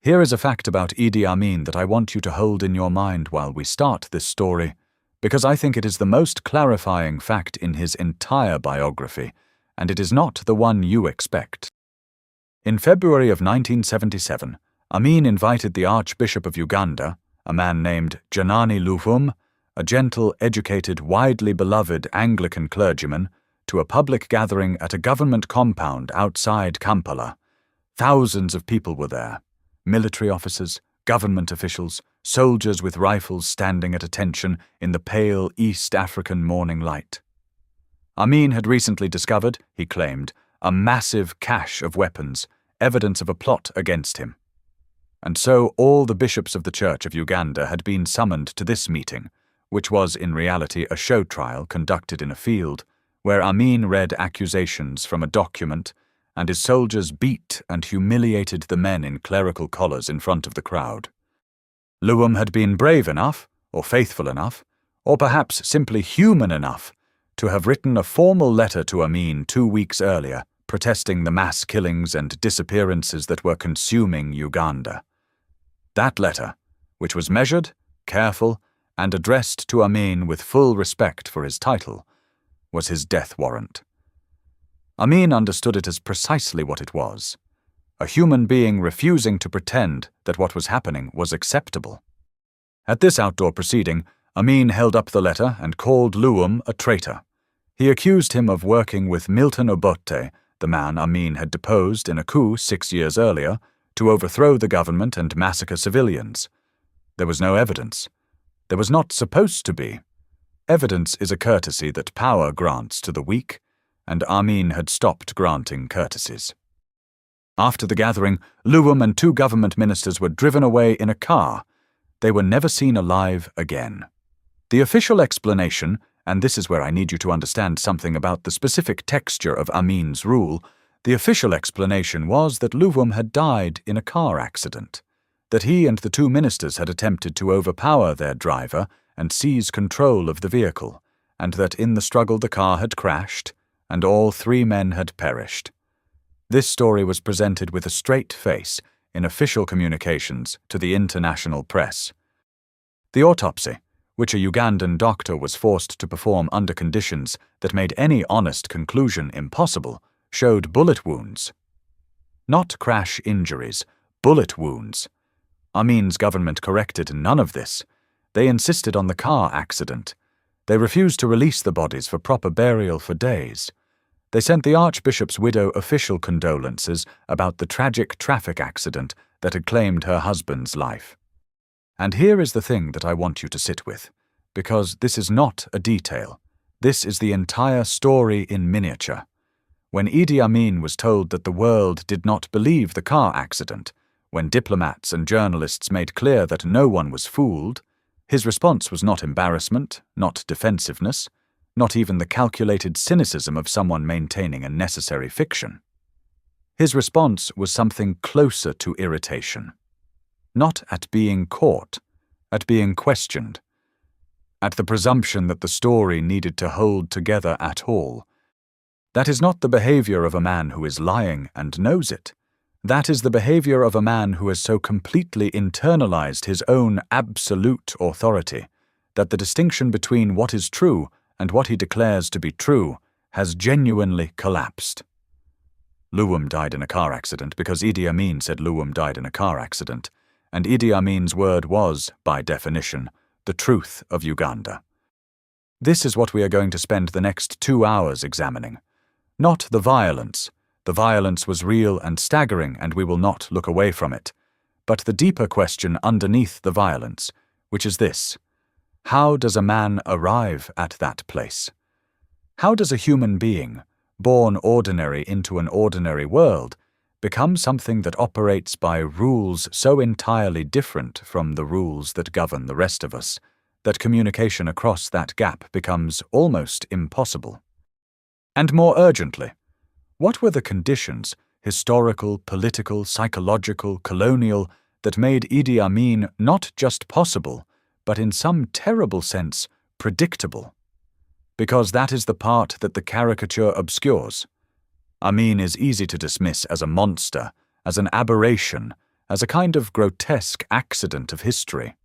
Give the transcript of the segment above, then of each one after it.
Here is a fact about Idi Amin that I want you to hold in your mind while we start this story, because I think it is the most clarifying fact in his entire biography, and it is not the one you expect. In February of 1977, Amin invited the Archbishop of Uganda, a man named Janani Luvum, a gentle, educated, widely beloved Anglican clergyman, to a public gathering at a government compound outside Kampala. Thousands of people were there. Military officers, government officials, soldiers with rifles standing at attention in the pale East African morning light. Amin had recently discovered, he claimed, a massive cache of weapons, evidence of a plot against him. And so all the bishops of the Church of Uganda had been summoned to this meeting, which was in reality a show trial conducted in a field, where Amin read accusations from a document, and his soldiers beat and humiliated the men in clerical collars in front of the crowd. Luvum had been brave enough, or faithful enough, or perhaps simply human enough, to have written a formal letter to Amin 2 weeks earlier, protesting the mass killings and disappearances that were consuming Uganda. That letter, which was measured, careful, and addressed to Amin with full respect for his title, was his death warrant. Amin understood it as precisely what it was: a human being refusing to pretend that what was happening was acceptable. At this outdoor proceeding, Amin held up the letter and called Luvum a traitor. He accused him of working with Milton Obote, the man Amin had deposed in a coup 6 years earlier, to overthrow the government and massacre civilians. There was no evidence. There was not supposed to be. Evidence is a courtesy that power grants to the weak, and Amin had stopped granting courtesies. After the gathering, Luvum and 2 government ministers were driven away in a car. They were never seen alive again. The official explanation, and this is where I need you to understand something about the specific texture of Amin's rule, the official explanation was that Luvum had died in a car accident, that he and the 2 ministers had attempted to overpower their driver and seize control of the vehicle, and that in the struggle the car had crashed, and all 3 men had perished. This story was presented with a straight face in official communications to the international press. The autopsy, which a Ugandan doctor was forced to perform under conditions that made any honest conclusion impossible, showed bullet wounds. Not crash injuries, bullet wounds. Amin's government corrected none of this. They insisted on the car accident. They refused to release the bodies for proper burial for days. They sent the Archbishop's widow official condolences about the tragic traffic accident that had claimed her husband's life. And here is the thing that I want you to sit with, because this is not a detail. This is the entire story in miniature. When Idi Amin was told that the world did not believe the car accident, when diplomats and journalists made clear that no one was fooled, his response was not embarrassment, not defensiveness, not even the calculated cynicism of someone maintaining a necessary fiction. His response was something closer to irritation. Not at being caught, at being questioned, at the presumption that the story needed to hold together at all. That is not the behavior of a man who is lying and knows it. That is the behavior of a man who has so completely internalized his own absolute authority that the distinction between what is true and what he declares to be true has genuinely collapsed. Luvum died in a car accident because Idi Amin said Luvum died in a car accident, and Idi Amin's word was, by definition, the truth of Uganda. This is what we are going to spend the next 2 hours examining. Not the violence. The violence was real and staggering, and we will not look away from it. But the deeper question underneath the violence, which is this: how does a man arrive at that place? How does a human being, born ordinary into an ordinary world, become something that operates by rules so entirely different from the rules that govern the rest of us, that communication across that gap becomes almost impossible? And more urgently, what were the conditions, historical, political, psychological, colonial, that made Idi Amin not just possible, but in some terrible sense predictable? Because that is the part that the caricature obscures. Amin is easy to dismiss as a monster, as an aberration, as a kind of grotesque accident of history.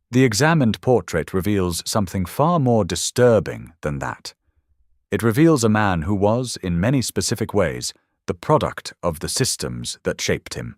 The examined portrait reveals something far more disturbing than that. It reveals a man who was, in many specific ways, the product of the systems that shaped him.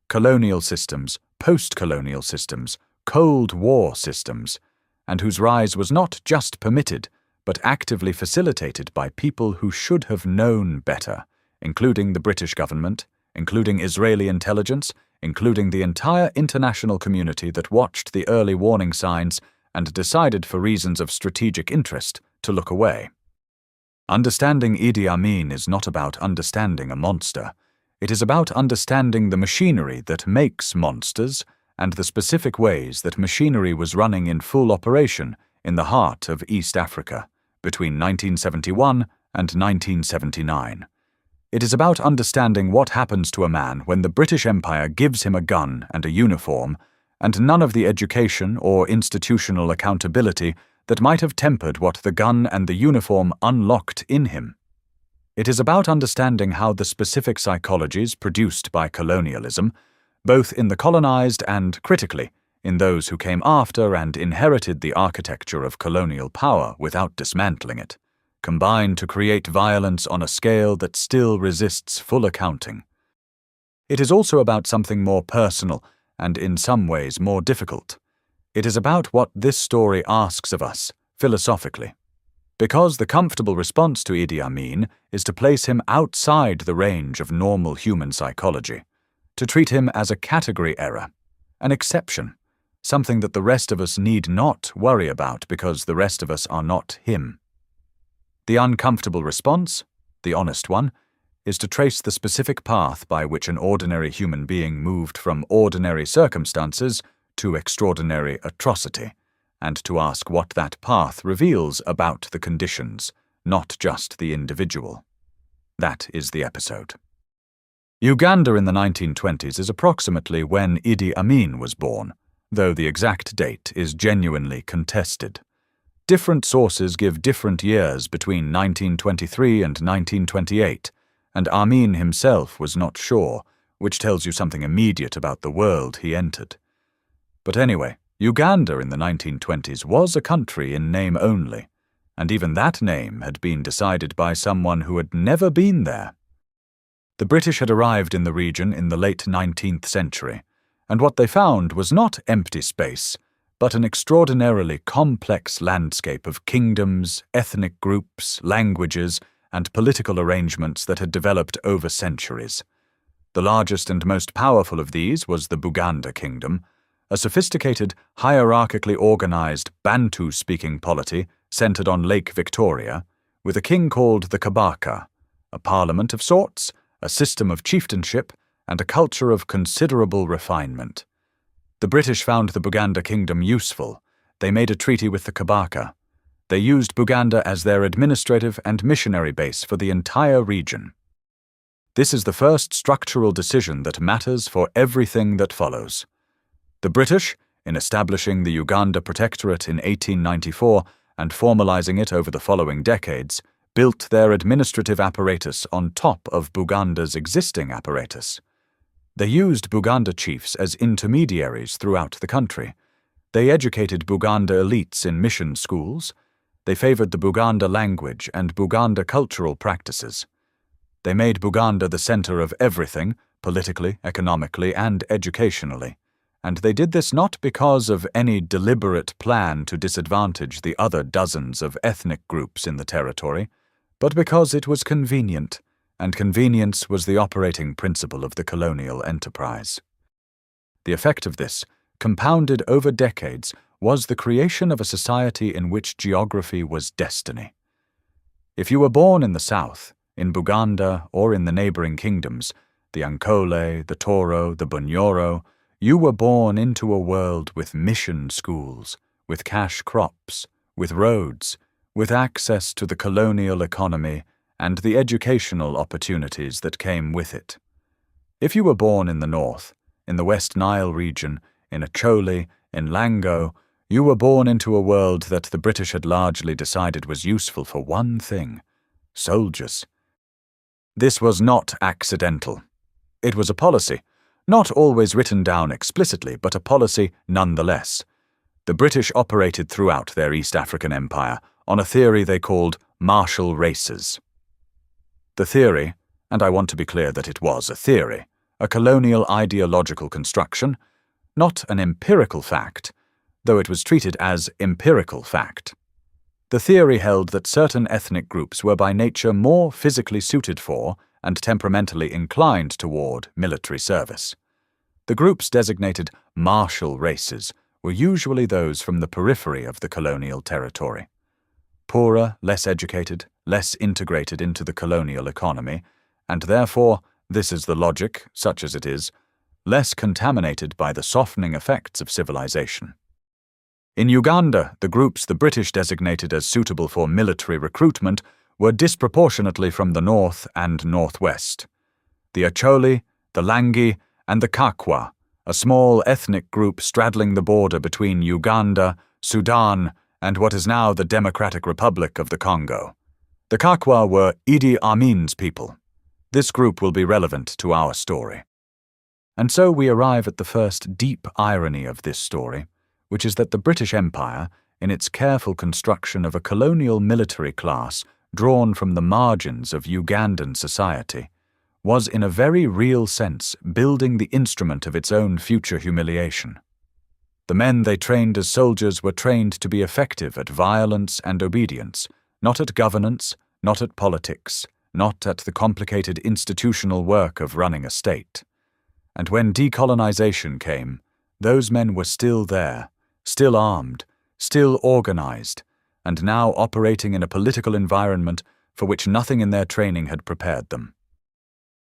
Colonial systems, post-colonial systems, Cold War systems, and whose rise was not just permitted, but actively facilitated by people who should have known better, including the British government, including Israeli intelligence, including the entire international community that watched the early warning signs and decided for reasons of strategic interest to look away. Understanding Idi Amin is not about understanding a monster. It is about understanding the machinery that makes monsters and the specific ways that machinery was running in full operation in the heart of East Africa between 1971 and 1979. It is about understanding what happens to a man when the British Empire gives him a gun and a uniform, and none of the education or institutional accountability that might have tempered what the gun and the uniform unlocked in him. It is about understanding how the specific psychologies produced by colonialism, both in the colonized and, critically, in those who came after and inherited the architecture of colonial power without dismantling it, combine to create violence on a scale that still resists full accounting. It is also about something more personal and in some ways more difficult. It is about what this story asks of us, philosophically. Because the comfortable response to Idi Amin is to place him outside the range of normal human psychology, to treat him as a category error, an exception, something that the rest of us need not worry about because the rest of us are not him. The uncomfortable response, the honest one, is to trace the specific path by which an ordinary human being moved from ordinary circumstances to extraordinary atrocity, and to ask what that path reveals about the conditions, not just the individual. That is the episode. Uganda in the 1920s is approximately when Idi Amin was born, though the exact date is genuinely contested. Different sources give different years between 1923 and 1928, and Amin himself was not sure, which tells you something immediate about the world he entered. But anyway, Uganda in the 1920s was a country in name only, and even that name had been decided by someone who had never been there. The British had arrived in the region in the late 19th century, and what they found was not empty space, but an extraordinarily complex landscape of kingdoms, ethnic groups, languages, and political arrangements that had developed over centuries. The largest and most powerful of these was the Buganda Kingdom, a sophisticated, hierarchically organized, Bantu-speaking polity centered on Lake Victoria, with a king called the Kabaka, a parliament of sorts, a system of chieftainship, and a culture of considerable refinement. The British found the Buganda Kingdom useful. They made a treaty with the Kabaka. They used Buganda as their administrative and missionary base for the entire region. This is the first structural decision that matters for everything that follows. The British, in establishing the Uganda Protectorate in 1894 and formalizing it over the following decades, built their administrative apparatus on top of Buganda's existing apparatus. They used Buganda chiefs as intermediaries throughout the country. They educated Buganda elites in mission schools. They favored the Buganda language and Buganda cultural practices. They made Buganda the center of everything, politically, economically, and educationally. And they did this not because of any deliberate plan to disadvantage the other dozens of ethnic groups in the territory, but because it was convenient, and convenience was the operating principle of the colonial enterprise. The effect of this, compounded over decades, was the creation of a society in which geography was destiny. If you were born in the south, in Buganda or in the neighboring kingdoms, the Ankole, the Toro, the Bunyoro, you were born into a world with mission schools, with cash crops, with roads, with access to the colonial economy and the educational opportunities that came with it. If you were born in the north, in the West Nile region, in Acholi, in Lango, you were born into a world that the British had largely decided was useful for one thing: soldiers. This was not accidental. It was a policy, Not always written down explicitly, but a policy nonetheless. The British operated throughout their East African empire on a theory they called martial races. The theory, and I want to be clear that it was a theory, a colonial ideological construction, not an empirical fact, though it was treated as empirical fact. The theory held that certain ethnic groups were by nature more physically suited for and temperamentally inclined toward military service. The groups designated martial races were usually those from the periphery of the colonial territory. Poorer, less educated, less integrated into the colonial economy, and therefore, this is the logic, such as it is, less contaminated by the softening effects of civilization. In Uganda, the groups the British designated as suitable for military recruitment were disproportionately from the north and northwest. The Acholi, the Langi, and the Kakwa, a small ethnic group straddling the border between Uganda, Sudan, and what is now the Democratic Republic of the Congo. The Kakwa were Idi Amin's people. This group will be relevant to our story. And so we arrive at the first deep irony of this story, which is that the British Empire, in its careful construction of a colonial military class drawn from the margins of Ugandan society, was in a very real sense building the instrument of its own future humiliation. The men they trained as soldiers were trained to be effective at violence and obedience, not at governance, not at politics, not at the complicated institutional work of running a state. And when decolonization came, those men were still there, still armed, still organized, and now operating in a political environment for which nothing in their training had prepared them.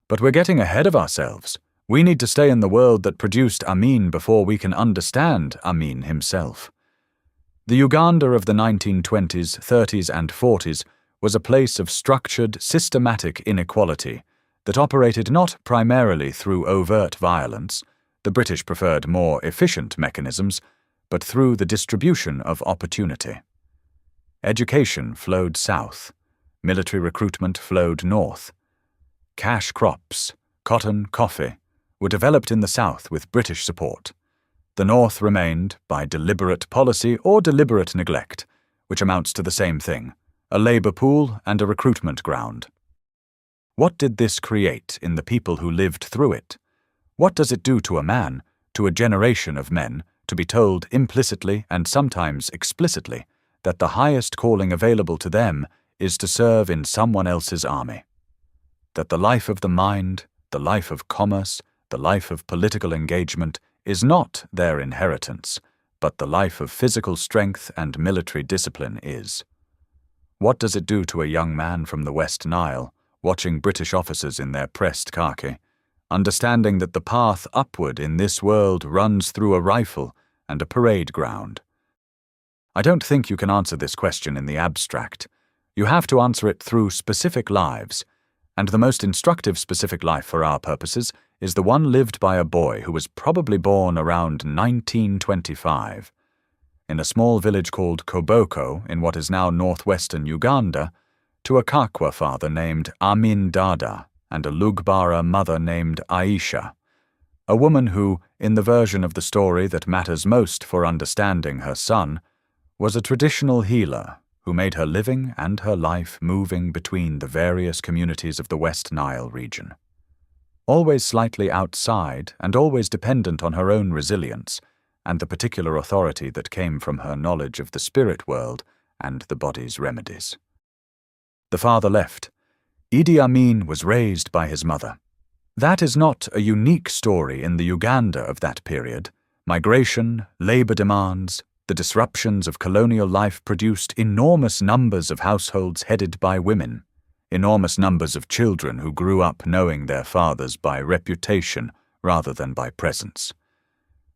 But we're getting ahead of ourselves. We need to stay in the world that produced Amin before we can understand Amin himself. The Uganda of the 1920s, 30s, and 40s was a place of structured, systematic inequality that operated not primarily through overt violence, the British preferred more efficient mechanisms, but through the distribution of opportunity. Education flowed south, military recruitment flowed north. Cash crops, cotton, coffee, were developed in the south with British support. The north remained, by deliberate policy or deliberate neglect, which amounts to the same thing, a labor pool and a recruitment ground. What did this create in the people who lived through it? What does it do to a man, to a generation of men, to be told implicitly and sometimes explicitly that the highest calling available to them is to serve in someone else's army? That the life of the mind, the life of commerce, the life of political engagement is not their inheritance, but the life of physical strength and military discipline is. What does it do to a young man from the West Nile, watching British officers in their pressed khaki, understanding that the path upward in this world runs through a rifle and a parade ground? I don't think you can answer this question in the abstract. You have to answer it through specific lives, and the most instructive specific life for our purposes is the one lived by a boy who was probably born around 1925. In a small village called Koboko in what is now northwestern Uganda, to a Kakwa father named Amin Dada and a Lugbara mother named Aisha, a woman who, in the version of the story that matters most for understanding her son, was a traditional healer who made her living and her life moving between the various communities of the West Nile region. Always slightly outside and always dependent on her own resilience and the particular authority that came from her knowledge of the spirit world and the body's remedies. The father left. Idi Amin was raised by his mother. That is not a unique story in the Uganda of that period. Migration, labor demands, the disruptions of colonial life produced enormous numbers of households headed by women, enormous numbers of children who grew up knowing their fathers by reputation rather than by presence.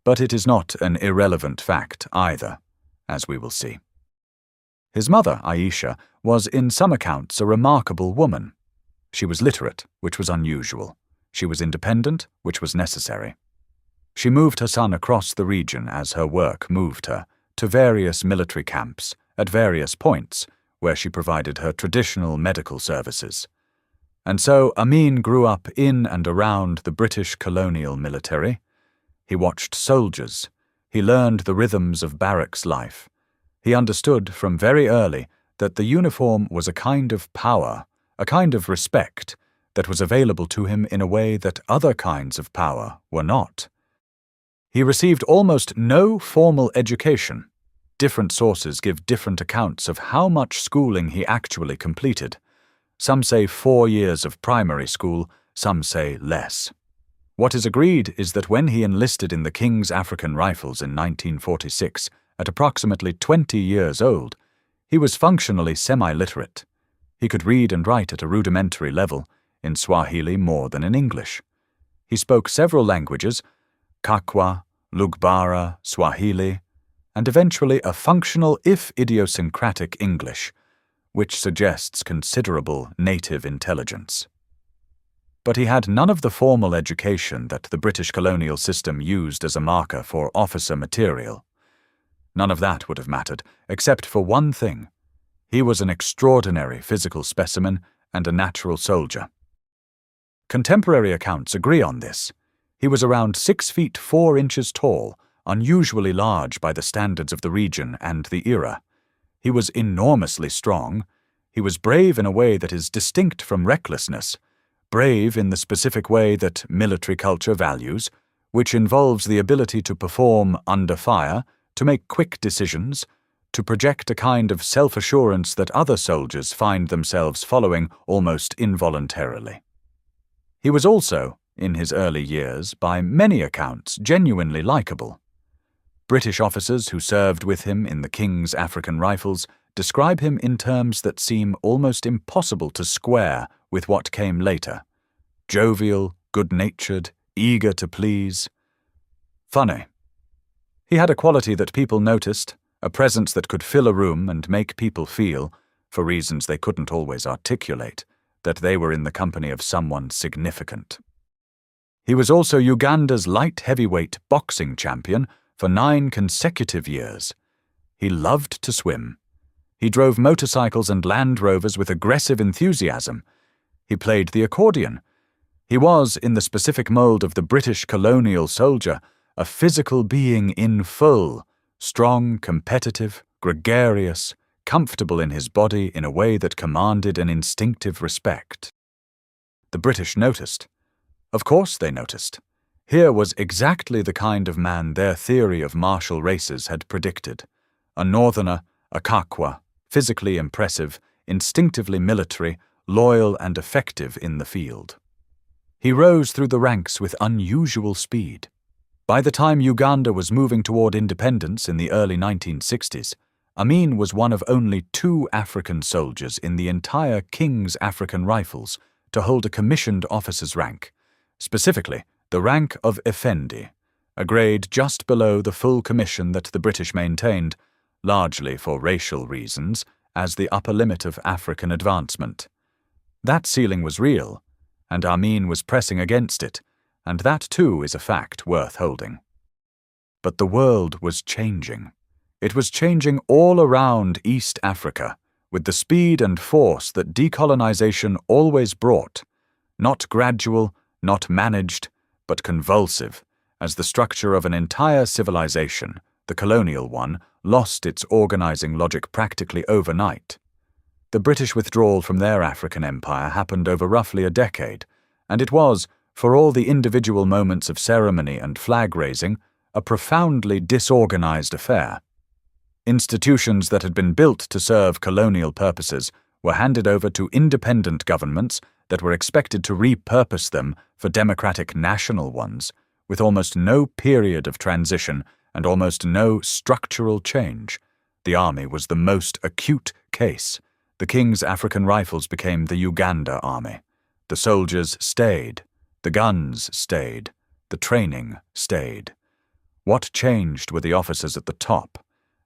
But it is not an irrelevant fact either, as we will see. His mother, Aisha, was in some accounts a remarkable woman. She was literate, which was unusual. She was independent, which was necessary. She moved her son across the region as her work moved her, to various military camps, at various points, where she provided her traditional medical services. And so Amin grew up in and around the British colonial military. He watched soldiers. He learned the rhythms of barracks life. He understood from very early that the uniform was a kind of power, a kind of respect, that was available to him in a way that other kinds of power were not. He received almost no formal education. Different sources give different accounts of how much schooling he actually completed. Some say 4 years of primary school, some say less. What is agreed is that when he enlisted in the King's African Rifles in 1946, at approximately 20 years old, he was functionally semi-literate. He could read and write at a rudimentary level, in Swahili more than in English. He spoke several languages, Kakwa, Lugbara, Swahili, and eventually a functional if idiosyncratic English, which suggests considerable native intelligence. But he had none of the formal education that the British colonial system used as a marker for officer material. None of that would have mattered, except for one thing. He was an extraordinary physical specimen and a natural soldier. Contemporary accounts agree on this. He was around 6 feet 4 inches tall, unusually large by the standards of the region and the era. He was enormously strong. He was brave in a way that is distinct from recklessness, brave in the specific way that military culture values, which involves the ability to perform under fire, to make quick decisions, to project a kind of self-assurance that other soldiers find themselves following almost involuntarily. He was also, in his early years, by many accounts, genuinely likable. British officers who served with him in the King's African Rifles describe him in terms that seem almost impossible to square with what came later. Jovial, good-natured, eager to please. Funny. He had a quality that people noticed, a presence that could fill a room and make people feel, for reasons they couldn't always articulate, that they were in the company of someone significant. He was also Uganda's light heavyweight boxing champion for 9 consecutive years. He loved to swim. He drove motorcycles and Land Rovers with aggressive enthusiasm. He played the accordion. He was, in the specific mold of the British colonial soldier, a physical being in full, strong, competitive, gregarious, comfortable in his body in a way that commanded an instinctive respect. The British noticed. Of course they noticed. Here was exactly the kind of man their theory of martial races had predicted. A northerner, a Kakwa, physically impressive, instinctively military, loyal and effective in the field. He rose through the ranks with unusual speed. By the time Uganda was moving toward independence in the early 1960s, Amin was one of only 2 African soldiers in the entire King's African Rifles to hold a commissioned officer's rank, specifically the rank of Effendi, a grade just below the full commission that the British maintained, largely for racial reasons, as the upper limit of African advancement. That ceiling was real, and Amin was pressing against it, and that too is a fact worth holding. But the world was changing. It was changing all around East Africa, with the speed and force that decolonization always brought, not gradual, not managed, but convulsive, as the structure of an entire civilization, the colonial one, lost its organizing logic practically overnight. The British withdrawal from their African empire happened over roughly a decade, and it was, for all the individual moments of ceremony and flag-raising, a profoundly disorganized affair. Institutions that had been built to serve colonial purposes were handed over to independent governments that were expected to repurpose them for democratic national ones, with almost no period of transition and almost no structural change. The army was the most acute case. The King's African Rifles became the Uganda Army. The soldiers stayed. The guns stayed. The training stayed. What changed were the officers at the top,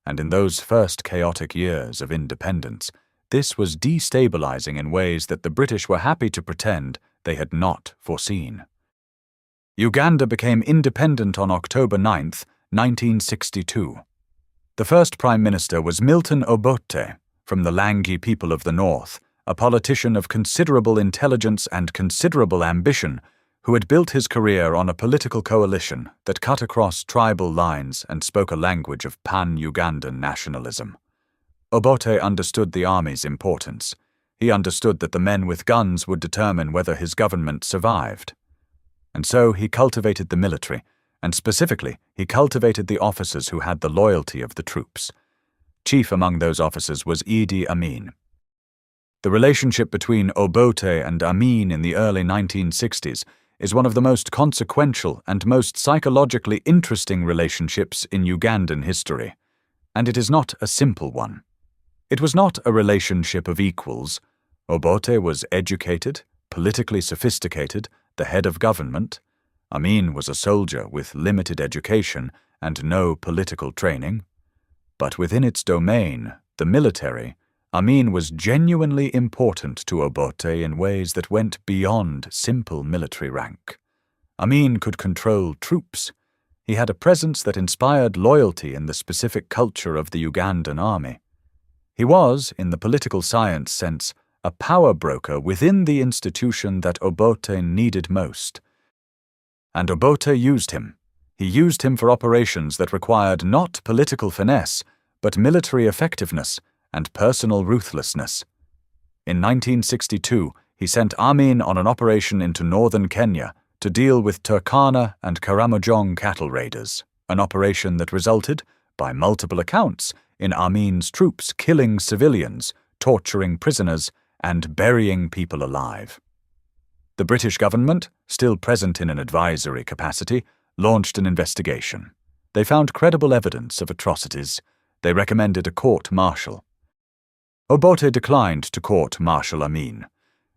and in those first chaotic years of independence, this was destabilizing in ways that the British were happy to pretend they had not foreseen. Uganda became independent on October 9, 1962. The first Prime Minister was Milton Obote from the Langi people of the North, a politician of considerable intelligence and considerable ambition, who had built his career on a political coalition that cut across tribal lines and spoke a language of pan-Ugandan nationalism. Obote understood the army's importance. He understood that the men with guns would determine whether his government survived. And so he cultivated the military, and specifically, he cultivated the officers who had the loyalty of the troops. Chief among those officers was Idi Amin. The relationship between Obote and Amin in the early 1960s is one of the most consequential and most psychologically interesting relationships in Ugandan history, and it is not a simple one. It was not a relationship of equals. Obote was educated, politically sophisticated, the head of government. Amin was a soldier with limited education and no political training. But within its domain, the military, Amin was genuinely important to Obote in ways that went beyond simple military rank. Amin could control troops. He had a presence that inspired loyalty in the specific culture of the Ugandan army. He was, in the political science sense, a power broker within the institution that Obote needed most. And Obote used him. He used him for operations that required not political finesse, but military effectiveness and personal ruthlessness. In 1962, he sent Amin on an operation into northern Kenya to deal with Turkana and Karamojong cattle raiders, an operation that resulted, by multiple accounts, in Amin's troops killing civilians, torturing prisoners, and burying people alive. The British government, still present in an advisory capacity, launched an investigation. They found credible evidence of atrocities. They recommended a court-martial. Obote declined to court-martial Amin.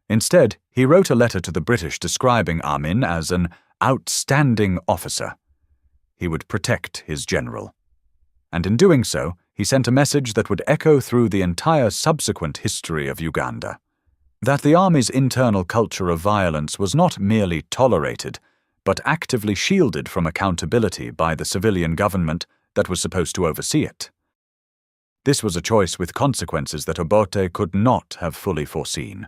Instead, he wrote a letter to the British describing Amin as an outstanding officer. He would protect his general. And in doing so, he sent a message that would echo through the entire subsequent history of Uganda. That the army's internal culture of violence was not merely tolerated, but actively shielded from accountability by the civilian government that was supposed to oversee it. This was a choice with consequences that Obote could not have fully foreseen,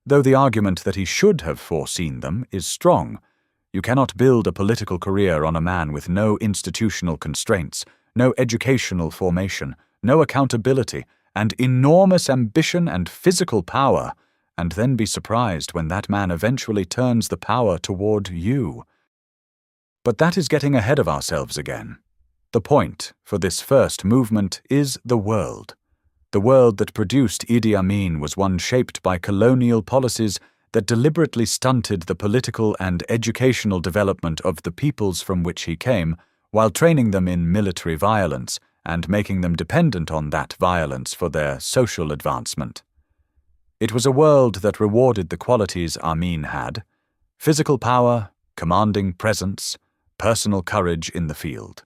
though the argument that he should have foreseen them is strong. You cannot build a political career on a man with no institutional constraints, no educational formation, no accountability, and enormous ambition and physical power, and then be surprised when that man eventually turns the power toward you. But that is getting ahead of ourselves again. The point for this first movement is the world. The world that produced Idi Amin was one shaped by colonial policies that deliberately stunted the political and educational development of the peoples from which he came, while training them in military violence and making them dependent on that violence for their social advancement. It was a world that rewarded the qualities Amin had: physical power, commanding presence, personal courage in the field,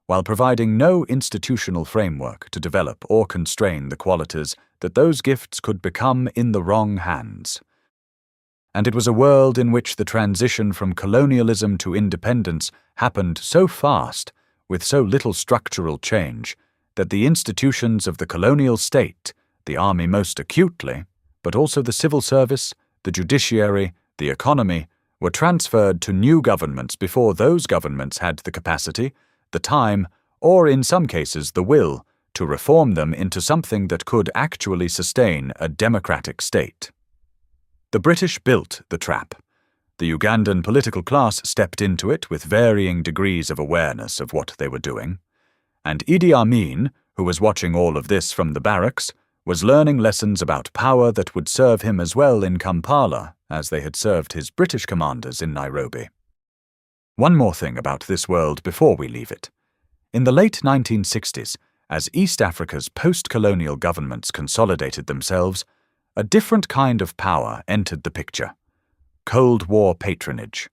while providing no institutional framework to develop or constrain the qualities that those gifts could become in the wrong hands. And it was a world in which the transition from colonialism to independence happened so fast, with so little structural change, that the institutions of the colonial state, the army most acutely, but also the civil service, the judiciary, the economy, were transferred to new governments before those governments had the capacity, the time, or in some cases the will, to reform them into something that could actually sustain a democratic state. The British built the trap. The Ugandan political class stepped into it with varying degrees of awareness of what they were doing, and Idi Amin, who was watching all of this from the barracks, was learning lessons about power that would serve him as well in Kampala as they had served his British commanders in Nairobi. One more thing about this world before we leave it. In the late 1960s, as East Africa's post-colonial governments consolidated themselves, a different kind of power entered the picture: Cold War patronage.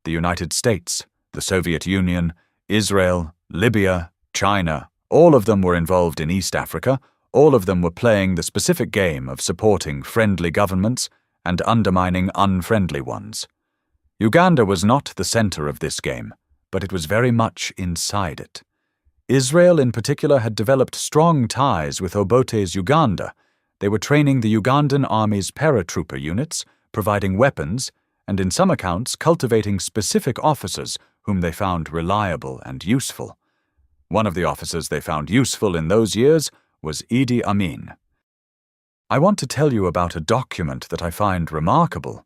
The United States, the Soviet Union, Israel, Libya, China, all of them were involved in East Africa. All of them were playing the specific game of supporting friendly governments and undermining unfriendly ones. Uganda was not the center of this game, but it was very much inside it. Israel in particular had developed strong ties with Obote's Uganda. They were training the Ugandan Army's paratrooper units, providing weapons, and in some accounts cultivating specific officers whom they found reliable and useful. One of the officers they found useful in those years was Idi Amin. I want to tell you about a document that I find remarkable.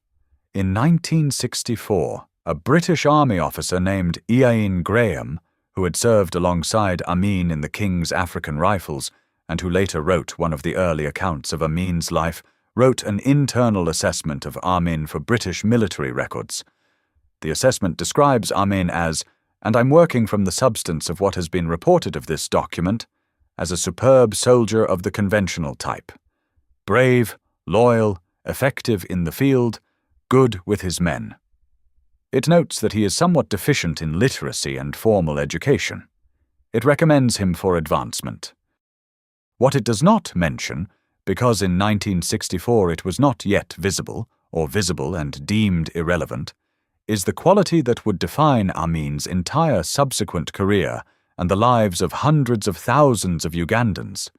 In 1964, a British Army officer named Ian Graham, who had served alongside Amin in the King's African Rifles and who later wrote one of the early accounts of Amin's life, wrote an internal assessment of Amin for British military records. The assessment describes Amin as, and I'm working from the substance of what has been reported of this document, as a superb soldier of the conventional type. Brave, loyal, effective in the field, good with his men. It notes that he is somewhat deficient in literacy and formal education. It recommends him for advancement. What it does not mention, because in 1964 it was not yet visible, or visible and deemed irrelevant, is the quality that would define Amin's entire subsequent career and the lives of hundreds of thousands of Ugandans: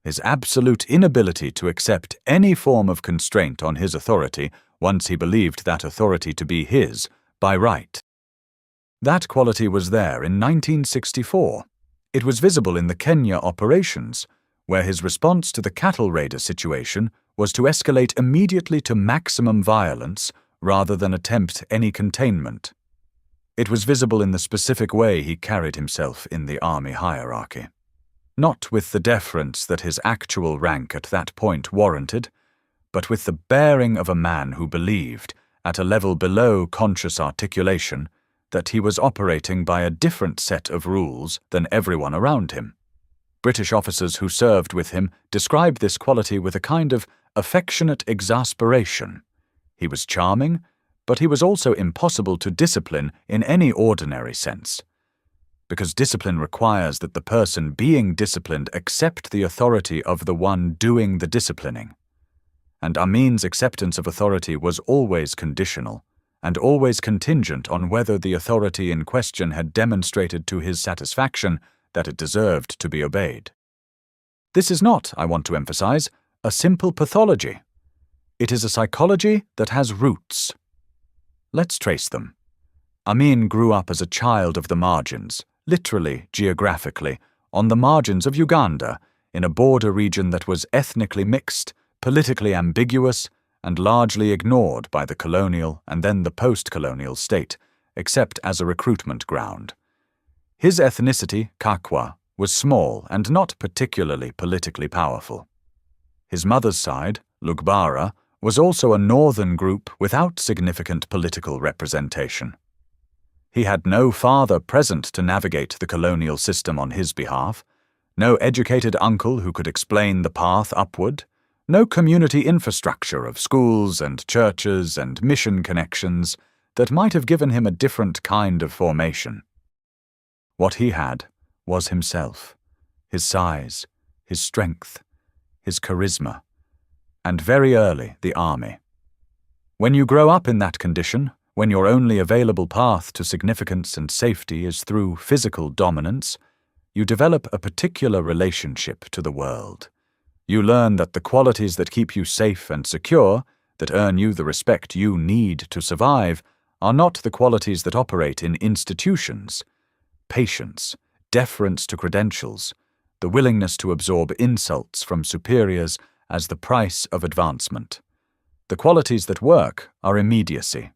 his absolute inability to accept any form of constraint on his authority once he believed that authority to be his by right. That quality was there in 1964. It was visible in the Kenya operations, where his response to the cattle raider situation was to escalate immediately to maximum violence rather than attempt any containment. It was visible in the specific way he carried himself in the army hierarchy. Not with the deference that his actual rank at that point warranted, but with the bearing of a man who believed, at a level below conscious articulation, that he was operating by a different set of rules than everyone around him. British officers who served with him described this quality with a kind of affectionate exasperation. He was charming, but he was also impossible to discipline in any ordinary sense. Because discipline requires that the person being disciplined accept the authority of the one doing the disciplining. And Amin's acceptance of authority was always conditional, and always contingent on whether the authority in question had demonstrated to his satisfaction that it deserved to be obeyed. This is not, I want to emphasize, a simple pathology. It is a psychology that has roots. Let's trace them. Amin grew up as a child of the margins, literally, geographically, on the margins of Uganda, in a border region that was ethnically mixed, politically ambiguous, and largely ignored by the colonial and then the post-colonial state, except as a recruitment ground. His ethnicity, Kakwa, was small and not particularly politically powerful. His mother's side, Lugbara, was also a northern group without significant political representation. He had no father present to navigate the colonial system on his behalf, no educated uncle who could explain the path upward, no community infrastructure of schools and churches and mission connections that might have given him a different kind of formation. What he had was himself, his size, his strength, his charisma, and very early the army. When you grow up in that condition, when your only available path to significance and safety is through physical dominance, you develop a particular relationship to the world. You learn that the qualities that keep you safe and secure, that earn you the respect you need to survive, are not the qualities that operate in institutions. Patience, deference to credentials, the willingness to absorb insults from superiors as the price of advancement. The qualities that work are immediacy,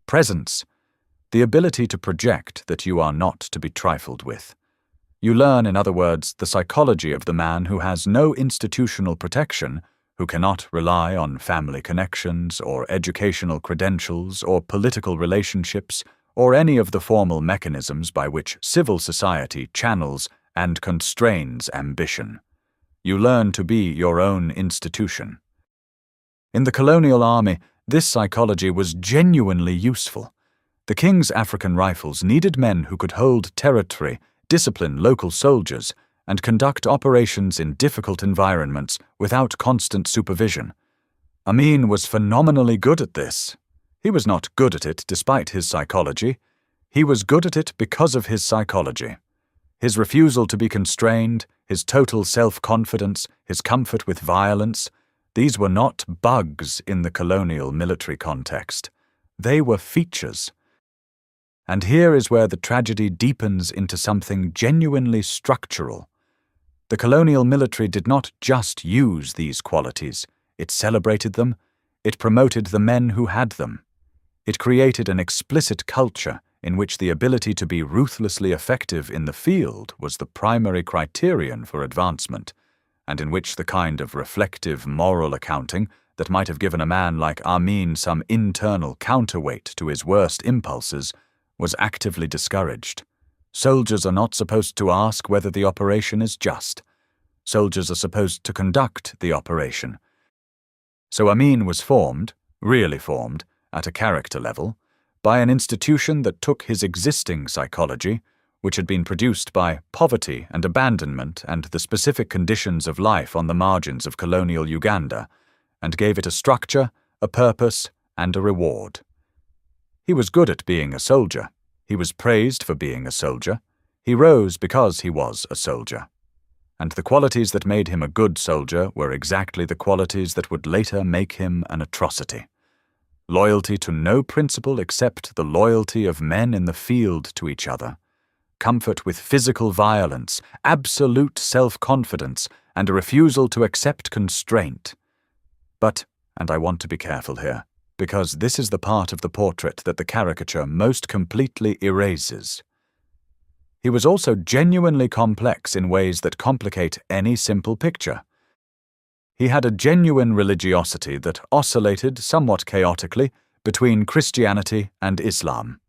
presence, the ability to project that you are not to be trifled with. You learn, in other words, the psychology of the man who has no institutional protection, who cannot rely on family connections or educational credentials or political relationships or any of the formal mechanisms by which civil society channels and constrains ambition. You learn to be your own institution. In the colonial army, this psychology was genuinely useful. The King's African Rifles needed men who could hold territory, discipline local soldiers, and conduct operations in difficult environments without constant supervision. Amin was phenomenally good at this. He was not good at it despite his psychology. He was good at it because of his psychology. His refusal to be constrained, his total self-confidence, his comfort with violence, These were not bugs in the colonial military context. They were features. And here is where the tragedy deepens into something genuinely structural. The colonial military did not just use these qualities. It celebrated them. It promoted the men who had them. It created an explicit culture in which the ability to be ruthlessly effective in the field was the primary criterion for advancement, and in which the kind of reflective moral accounting that might have given a man like Amin some internal counterweight to his worst impulses was actively discouraged. Soldiers are not supposed to ask whether the operation is just. Soldiers are supposed to conduct the operation. So Amin was formed, really formed, at a character level, by an institution that took his existing psychology, which had been produced by poverty and abandonment and the specific conditions of life on the margins of colonial Uganda, and gave it a structure, a purpose, and a reward. He was good at being a soldier. He was praised for being a soldier. He rose because he was a soldier. And the qualities that made him a good soldier were exactly the qualities that would later make him an atrocity. Loyalty to no principle except the loyalty of men in the field to each other, comfort with physical violence, absolute self-confidence, and a refusal to accept constraint. But, and I want to be careful here, because this is the part of the portrait that the caricature most completely erases. He was also genuinely complex in ways that complicate any simple picture. He had a genuine religiosity that oscillated somewhat chaotically between Christianity and Islam.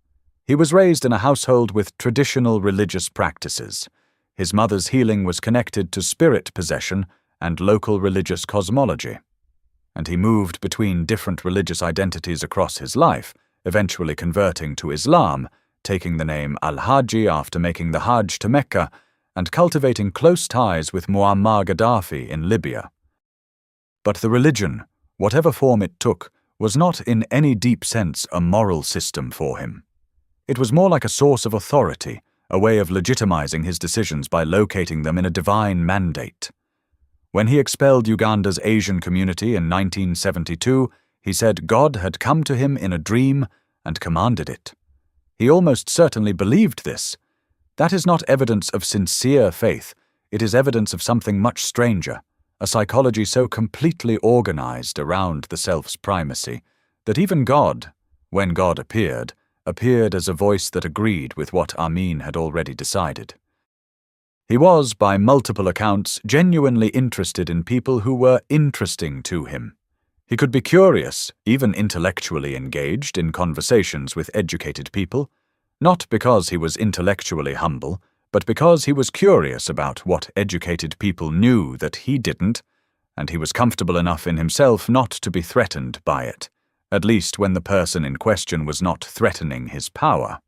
He was raised in a household with traditional religious practices. His mother's healing was connected to spirit possession and local religious cosmology. And he moved between different religious identities across his life, eventually converting to Islam, taking the name Al-Haji after making the Hajj to Mecca, and cultivating close ties with Muammar Gaddafi in Libya. But the religion, whatever form it took, was not in any deep sense a moral system for him. It was more like a source of authority, a way of legitimizing his decisions by locating them in a divine mandate. When he expelled Uganda's Asian community in 1972, he said God had come to him in a dream and commanded it. He almost certainly believed this. That is not evidence of sincere faith. It is evidence of something much stranger, a psychology so completely organized around the self's primacy that even God, when God appeared as a voice that agreed with what Amin had already decided. He was, by multiple accounts, genuinely interested in people who were interesting to him. He could be curious, even intellectually engaged in conversations with educated people, not because he was intellectually humble, but because he was curious about what educated people knew that he didn't, and he was comfortable enough in himself not to be threatened by it, at least when the person in question was not threatening his power.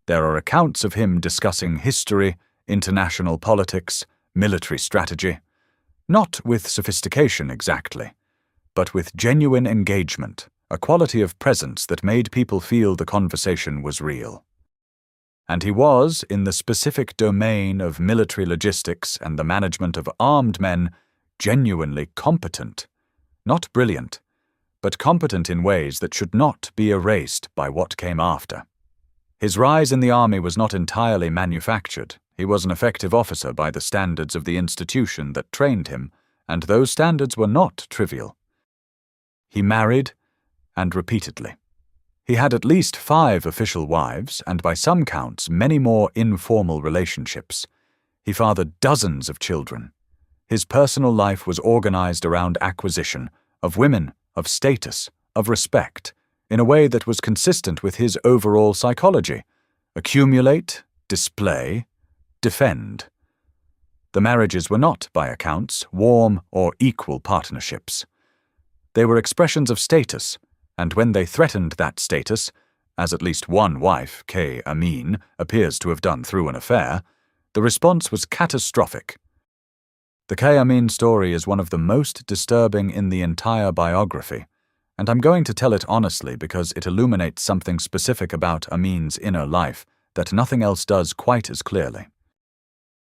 There are accounts of him discussing history, international politics, military strategy, not with sophistication exactly, but with genuine engagement, a quality of presence that made people feel the conversation was real. And he was, in the specific domain of military logistics and the management of armed men, genuinely competent, not brilliant, but competent in ways that should not be erased by what came after. His rise in the army was not entirely manufactured. He was an effective officer by the standards of the institution that trained him, and those standards were not trivial. He married, and repeatedly. He had at least 5 official wives, and by some counts many more informal relationships. He fathered dozens of children. His personal life was organized around acquisition, of women, of status, of respect, in a way that was consistent with his overall psychology: accumulate, display, defend. The marriages were not, by accounts, warm or equal partnerships. They were expressions of status, and when they threatened that status, as at least one wife, Idi Amin, appears to have done through an affair, the response was catastrophic. The Idi Amin story is one of the most disturbing in the entire biography, and I'm going to tell it honestly because it illuminates something specific about Amin's inner life that nothing else does quite as clearly.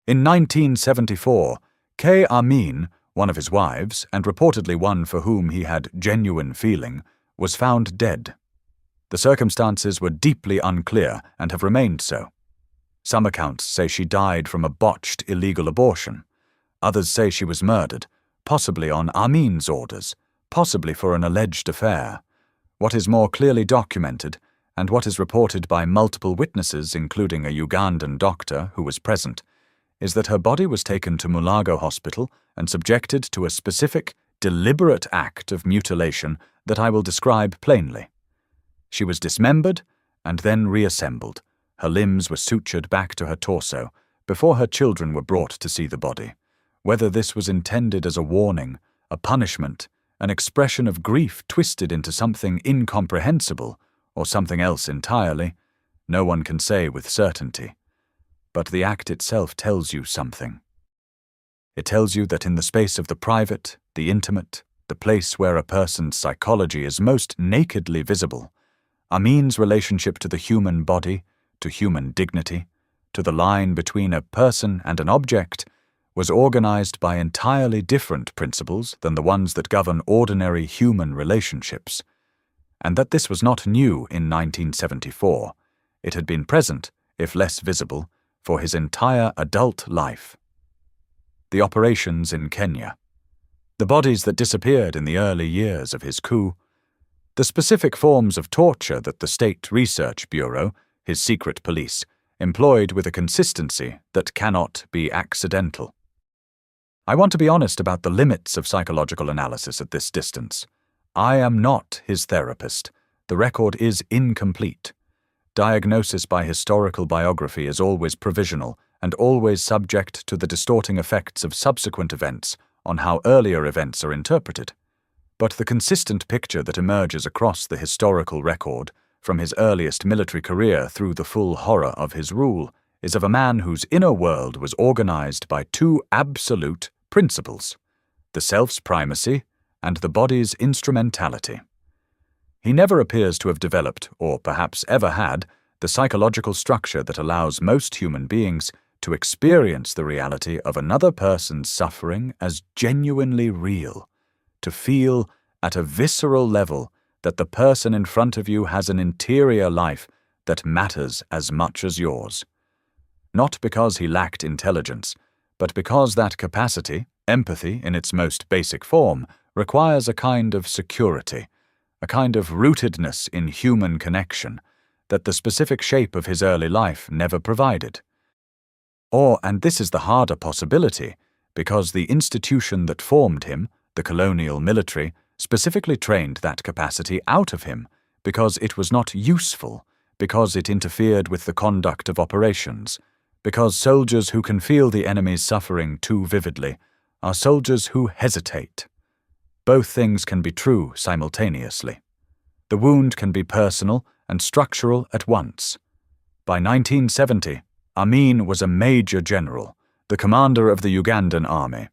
In 1974, Idi Amin One of his wives, and reportedly one for whom he had genuine feeling, was found dead. The circumstances were deeply unclear and have remained so. Some accounts say she died from a botched illegal abortion. Others say she was murdered, possibly on Amin's orders, possibly for an alleged affair. What is more clearly documented, and what is reported by multiple witnesses, including a Ugandan doctor who was present, is that her body was taken to Mulago Hospital and subjected to a specific, deliberate act of mutilation that I will describe plainly. She was dismembered and then reassembled. Her limbs were sutured back to her torso before her children were brought to see the body. Whether this was intended as a warning, a punishment, an expression of grief twisted into something incomprehensible, or something else entirely, no one can say with certainty. But the act itself tells you something. It tells you that in the space of the private, the intimate, the place where a person's psychology is most nakedly visible, Amin's relationship to the human body, to human dignity, to the line between a person and an object, was organized by entirely different principles than the ones that govern ordinary human relationships. And that this was not new in 1974. It had been present, if less visible, for his entire adult life. The operations in Kenya. The bodies that disappeared in the early years of his coup. The specific forms of torture that the State Research Bureau, his secret police, employed with a consistency that cannot be accidental. I want to be honest about the limits of psychological analysis at this distance. I am not his therapist. The record is incomplete. Diagnosis by historical biography is always provisional and always subject to the distorting effects of subsequent events on how earlier events are interpreted. But the consistent picture that emerges across the historical record, from his earliest military career through the full horror of his rule, is of a man whose inner world was organized by two absolute principles: the self's primacy and the body's instrumentality. He never appears to have developed, or perhaps ever had, the psychological structure that allows most human beings to experience the reality of another person's suffering as genuinely real, to feel at a visceral level that the person in front of you has an interior life that matters as much as yours. Not because he lacked intelligence, but because that capacity, empathy in its most basic form, requires a kind of security, a kind of rootedness in human connection that the specific shape of his early life never provided. Or, and this is the harder possibility, because the institution that formed him, the colonial military, specifically trained that capacity out of him, because it was not useful, because it interfered with the conduct of operations, because soldiers who can feel the enemy's suffering too vividly are soldiers who hesitate. Both things can be true simultaneously. The wound can be personal and structural at once. By 1970, Amin was a major general, the commander of the Ugandan army.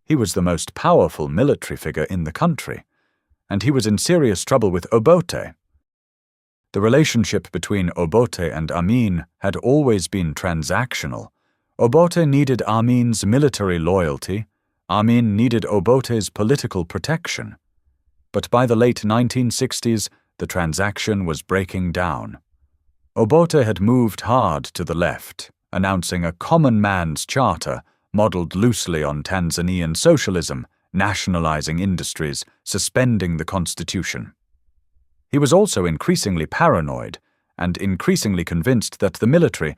He was the most powerful military figure in the country, and he was in serious trouble with Obote. The relationship between Obote and Amin had always been transactional. Obote needed Amin's military loyalty. Amin needed Obote's political protection. But by the late 1960s, the transaction was breaking down. Obote had moved hard to the left, announcing a common man's charter modeled loosely on Tanzanian socialism, nationalizing industries, suspending the constitution. He was also increasingly paranoid and increasingly convinced that the military,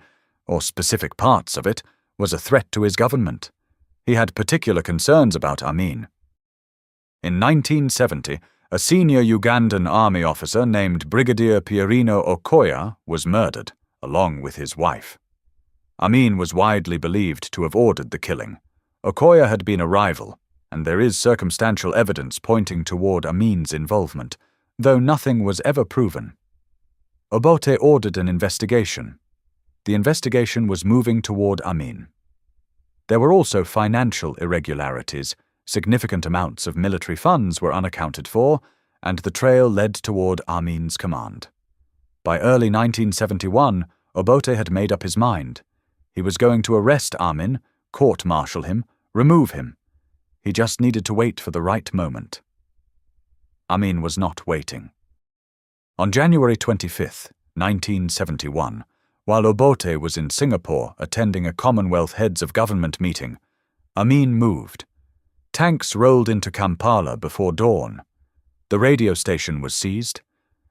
or specific parts of it, was a threat to his government. He had particular concerns about Amin. In 1970, a senior Ugandan army officer named Brigadier Pierino Okoya was murdered, along with his wife. Amin was widely believed to have ordered the killing. Okoya had been a rival, and there is circumstantial evidence pointing toward Amin's involvement, though nothing was ever proven. Obote ordered an investigation. The investigation was moving toward Amin. There were also financial irregularities. Significant amounts of military funds were unaccounted for, and the trail led toward Amin's command. By early 1971, Obote had made up his mind. He was going to arrest Amin, court-martial him, remove him. He just needed to wait for the right moment. Amin was not waiting. On January 25, 1971, while Obote was in Singapore attending a Commonwealth Heads of Government meeting, Amin moved. Tanks rolled into Kampala before dawn. The radio station was seized.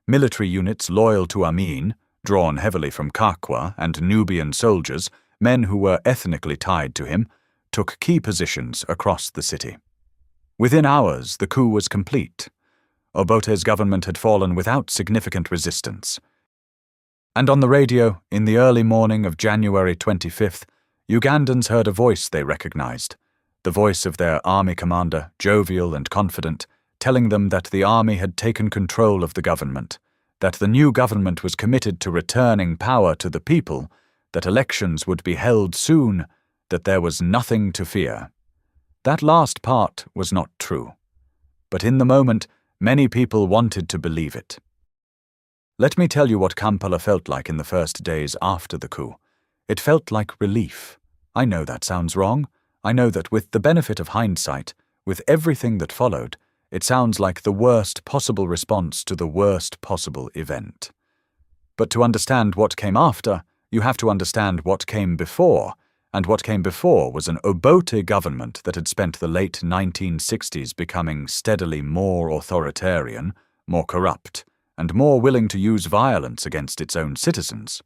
Military units loyal to Amin, drawn heavily from Kakwa and Nubian soldiers, men who were ethnically tied to him, took key positions across the city. Within hours, the coup was complete. Obote's government had fallen without significant resistance. And on the radio, in the early morning of January 25th, Ugandans heard a voice they recognized, the voice of their army commander, jovial and confident, telling them that the army had taken control of the government, that the new government was committed to returning power to the people, that elections would be held soon, that there was nothing to fear. That last part was not true. But in the moment, many people wanted to believe it. Let me tell you what Kampala felt like in the first days after the coup. It felt like relief. I know that sounds wrong. I know that with the benefit of hindsight, with everything that followed, it sounds like the worst possible response to the worst possible event. But to understand what came after, you have to understand what came before, and what came before was an Obote government that had spent the late 1960s becoming steadily more authoritarian, more corrupt, and more willing to use violence against its own citizens.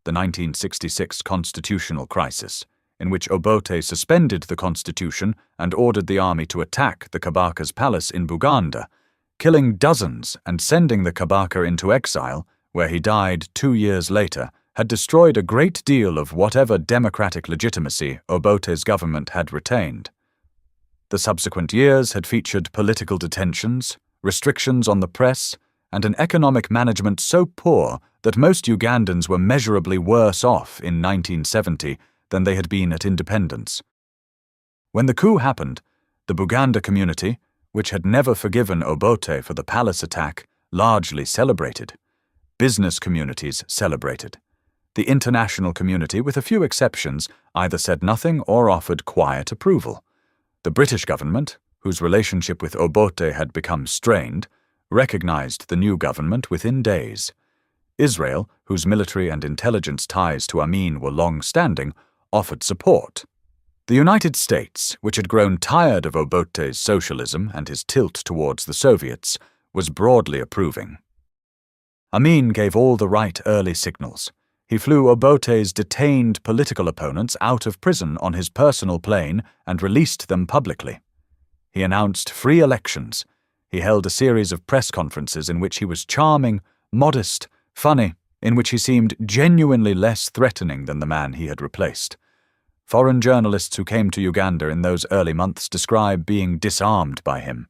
The 1966 constitutional crisis, in which Obote suspended the constitution and ordered the army to attack the Kabaka's palace in Uganda, killing dozens and sending the Kabaka into exile, where he died 2 years later, had destroyed a great deal of whatever democratic legitimacy Obote's government had retained. The subsequent years had featured political detentions, restrictions on the press, and an economic management so poor that most Ugandans were measurably worse off in 1970 than they had been at independence. When the coup happened, the Buganda community, which had never forgiven Obote for the palace attack, largely celebrated. Business communities celebrated. The international community, with a few exceptions, either said nothing or offered quiet approval. The British government, whose relationship with Obote had become strained, recognized the new government within days. Israel, whose military and intelligence ties to Amin were long-standing, offered support. The United States, which had grown tired of Obote's socialism and his tilt towards the Soviets, was broadly approving. Amin gave all the right early signals. He flew Obote's detained political opponents out of prison on his personal plane and released them publicly. He announced free elections. He held a series of press conferences in which he was charming, modest, funny, in which he seemed genuinely less threatening than the man he had replaced. Foreign journalists who came to Uganda in those early months describe being disarmed by him.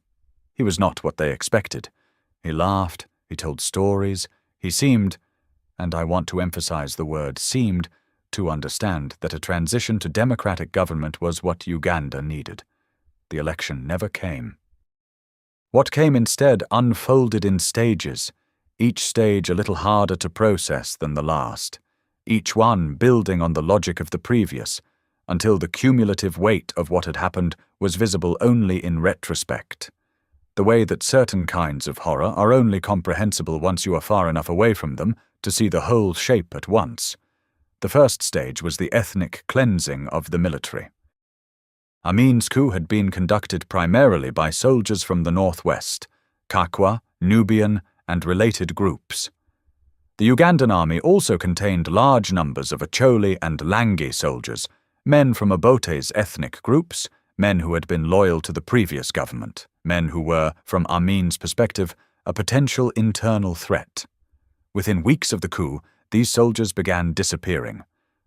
He was not what they expected. He laughed, he told stories, he seemed, and I want to emphasize the word seemed, to understand that a transition to democratic government was what Uganda needed. The election never came. What came instead unfolded in stages, each stage a little harder to process than the last, each one building on the logic of the previous, until the cumulative weight of what had happened was visible only in retrospect. The way that certain kinds of horror are only comprehensible once you are far enough away from them to see the whole shape at once. The first stage was the ethnic cleansing of the military. Amin's coup had been conducted primarily by soldiers from the northwest, Kakwa, Nubian, and related groups. The Ugandan army also contained large numbers of Acholi and Langi soldiers, men from Obote's ethnic groups, men who had been loyal to the previous government, men who were, from Amin's perspective, a potential internal threat. Within weeks of the coup, these soldiers began disappearing.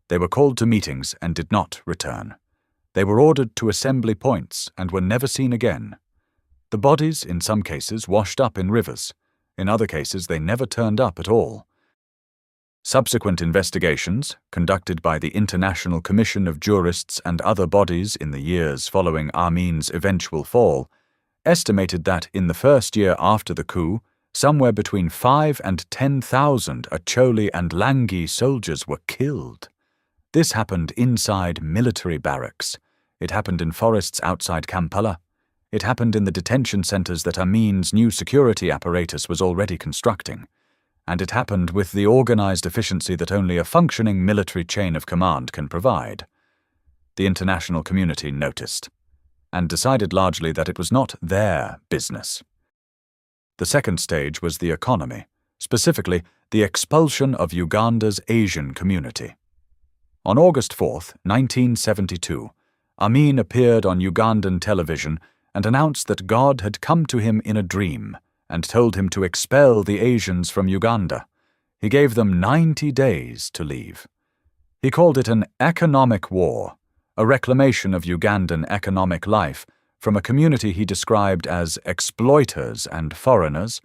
They were called to meetings and did not return. They were ordered to assembly points and were never seen again. The bodies, in some cases, washed up in rivers. In other cases, they never turned up at all. Subsequent investigations, conducted by the International Commission of Jurists and other bodies in the years following Amin's eventual fall, estimated that in the first year after the coup, somewhere between 5,000 and 10,000 Acholi and Langi soldiers were killed. This happened inside military barracks, It happened in forests outside Kampala. It happened in the detention centers that Amin's new security apparatus was already constructing. And it happened with the organized efficiency that only a functioning military chain of command can provide. The international community noticed, and decided largely that it was not their business. The second stage was the economy, specifically the expulsion of Uganda's Asian community. On August 4, 1972, Amin appeared on Ugandan television and announced that God had come to him in a dream and told him to expel the Asians from Uganda. He gave them 90 days to leave. He called it an economic war, a reclamation of Ugandan economic life from a community he described as exploiters and foreigners,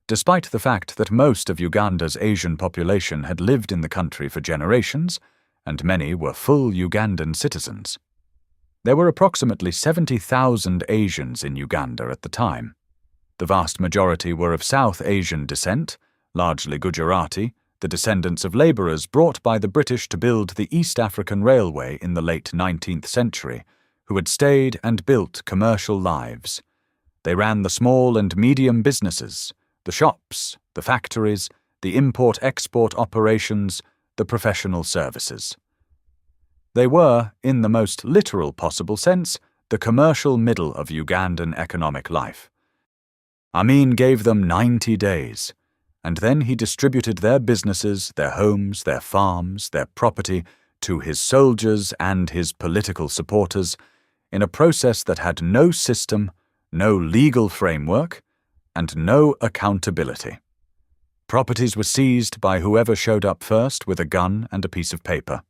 despite the fact that most of Uganda's Asian population had lived in the country for generations, and many were full Ugandan citizens. There were approximately 70,000 Asians in Uganda at the time. The vast majority were of South Asian descent, largely Gujarati, the descendants of labourers brought by the British to build the East African Railway in the late 19th century, who had stayed and built commercial lives. They ran the small and medium businesses, the shops, the factories, the import-export operations, the professional services. They were, in the most literal possible sense, the commercial middle of Ugandan economic life. Amin gave them 90 days, and then he distributed their businesses, their homes, their farms, their property to his soldiers and his political supporters in a process that had no system, no legal framework, and no accountability. Properties were seized by whoever showed up first with a gun and a piece of paper.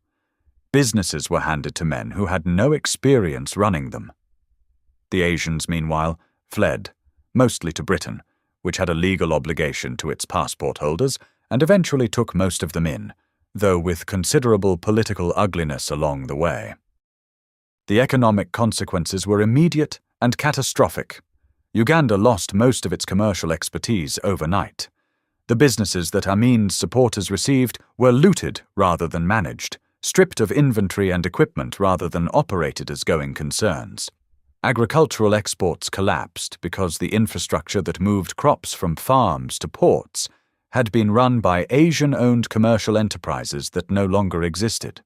Businesses were handed to men who had no experience running them. The Asians, meanwhile, fled, mostly to Britain, which had a legal obligation to its passport holders, and eventually took most of them in, though with considerable political ugliness along the way. The economic consequences were immediate and catastrophic. Uganda lost most of its commercial expertise overnight. The businesses that Amin's supporters received were looted rather than managed, stripped of inventory and equipment rather than operated as going concerns. Agricultural exports collapsed because the infrastructure that moved crops from farms to ports had been run by Asian-owned commercial enterprises that no longer existed.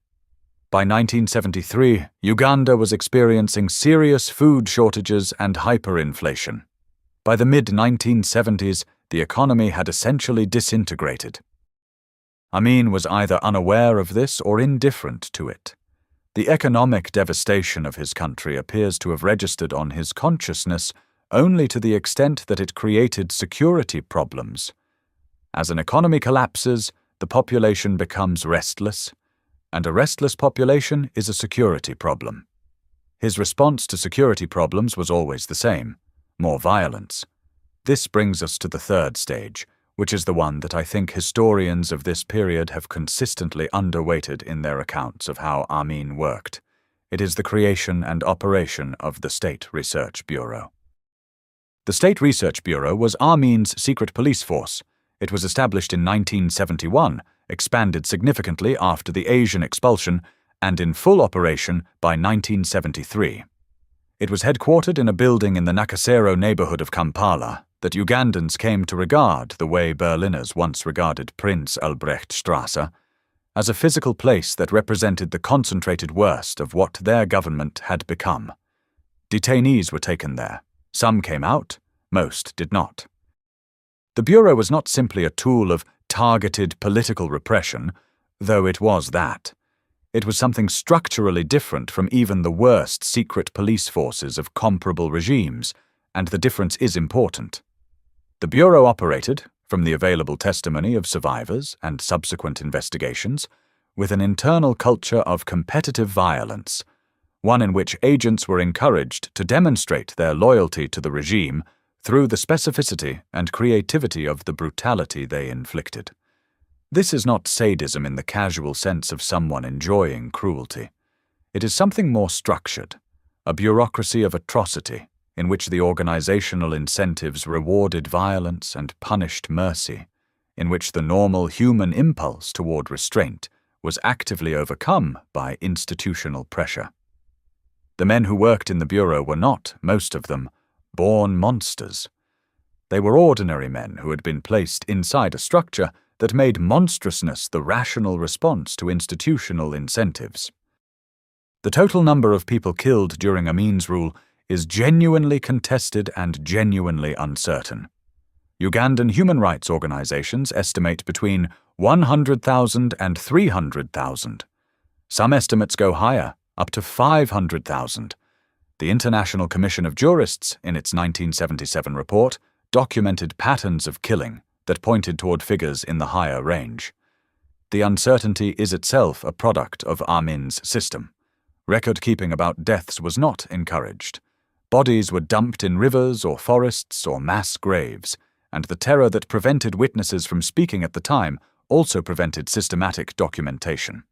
By 1973, Uganda was experiencing serious food shortages and hyperinflation. By the mid-1970s, the economy had essentially disintegrated. Amin was either unaware of this or indifferent to it. The economic devastation of his country appears to have registered on his consciousness only to the extent that it created security problems. As an economy collapses, the population becomes restless, and a restless population is a security problem. His response to security problems was always the same: more violence. This brings us to the third stage, which is the one that I think historians of this period have consistently underweighted in their accounts of how Amin worked. It is the creation and operation of the State Research Bureau. The State Research Bureau was Amin's secret police force. It was established in 1971, expanded significantly after the Asian expulsion, and in full operation by 1973. It was headquartered in a building in the Nakasero neighborhood of Kampala that Ugandans came to regard the way Berliners once regarded Prince Albrechtstrasse, as a physical place that represented the concentrated worst of what their government had become. Detainees were taken there. Some came out, most did not. The Bureau was not simply a tool of targeted political repression, though it was that. It was something structurally different from even the worst secret police forces of comparable regimes, and the difference is important. The Bureau operated, from the available testimony of survivors and subsequent investigations, with an internal culture of competitive violence, one in which agents were encouraged to demonstrate their loyalty to the regime through the specificity and creativity of the brutality they inflicted. This is not sadism in the casual sense of someone enjoying cruelty. It is something more structured, a bureaucracy of atrocity, in which the organizational incentives rewarded violence and punished mercy, in which the normal human impulse toward restraint was actively overcome by institutional pressure. The men who worked in the bureau were not, most of them, born monsters. They were ordinary men who had been placed inside a structure that made monstrousness the rational response to institutional incentives. The total number of people killed during Amin's rule is genuinely contested and genuinely uncertain. Ugandan human rights organizations estimate between 100,000 and 300,000. Some estimates go higher, up to 500,000. The International Commission of Jurists, in its 1977 report, documented patterns of killing that pointed toward figures in the higher range. The uncertainty is itself a product of Amin's system. Record-keeping about deaths was not encouraged. Bodies were dumped in rivers or forests or mass graves, and the terror that prevented witnesses from speaking at the time also prevented systematic documentation.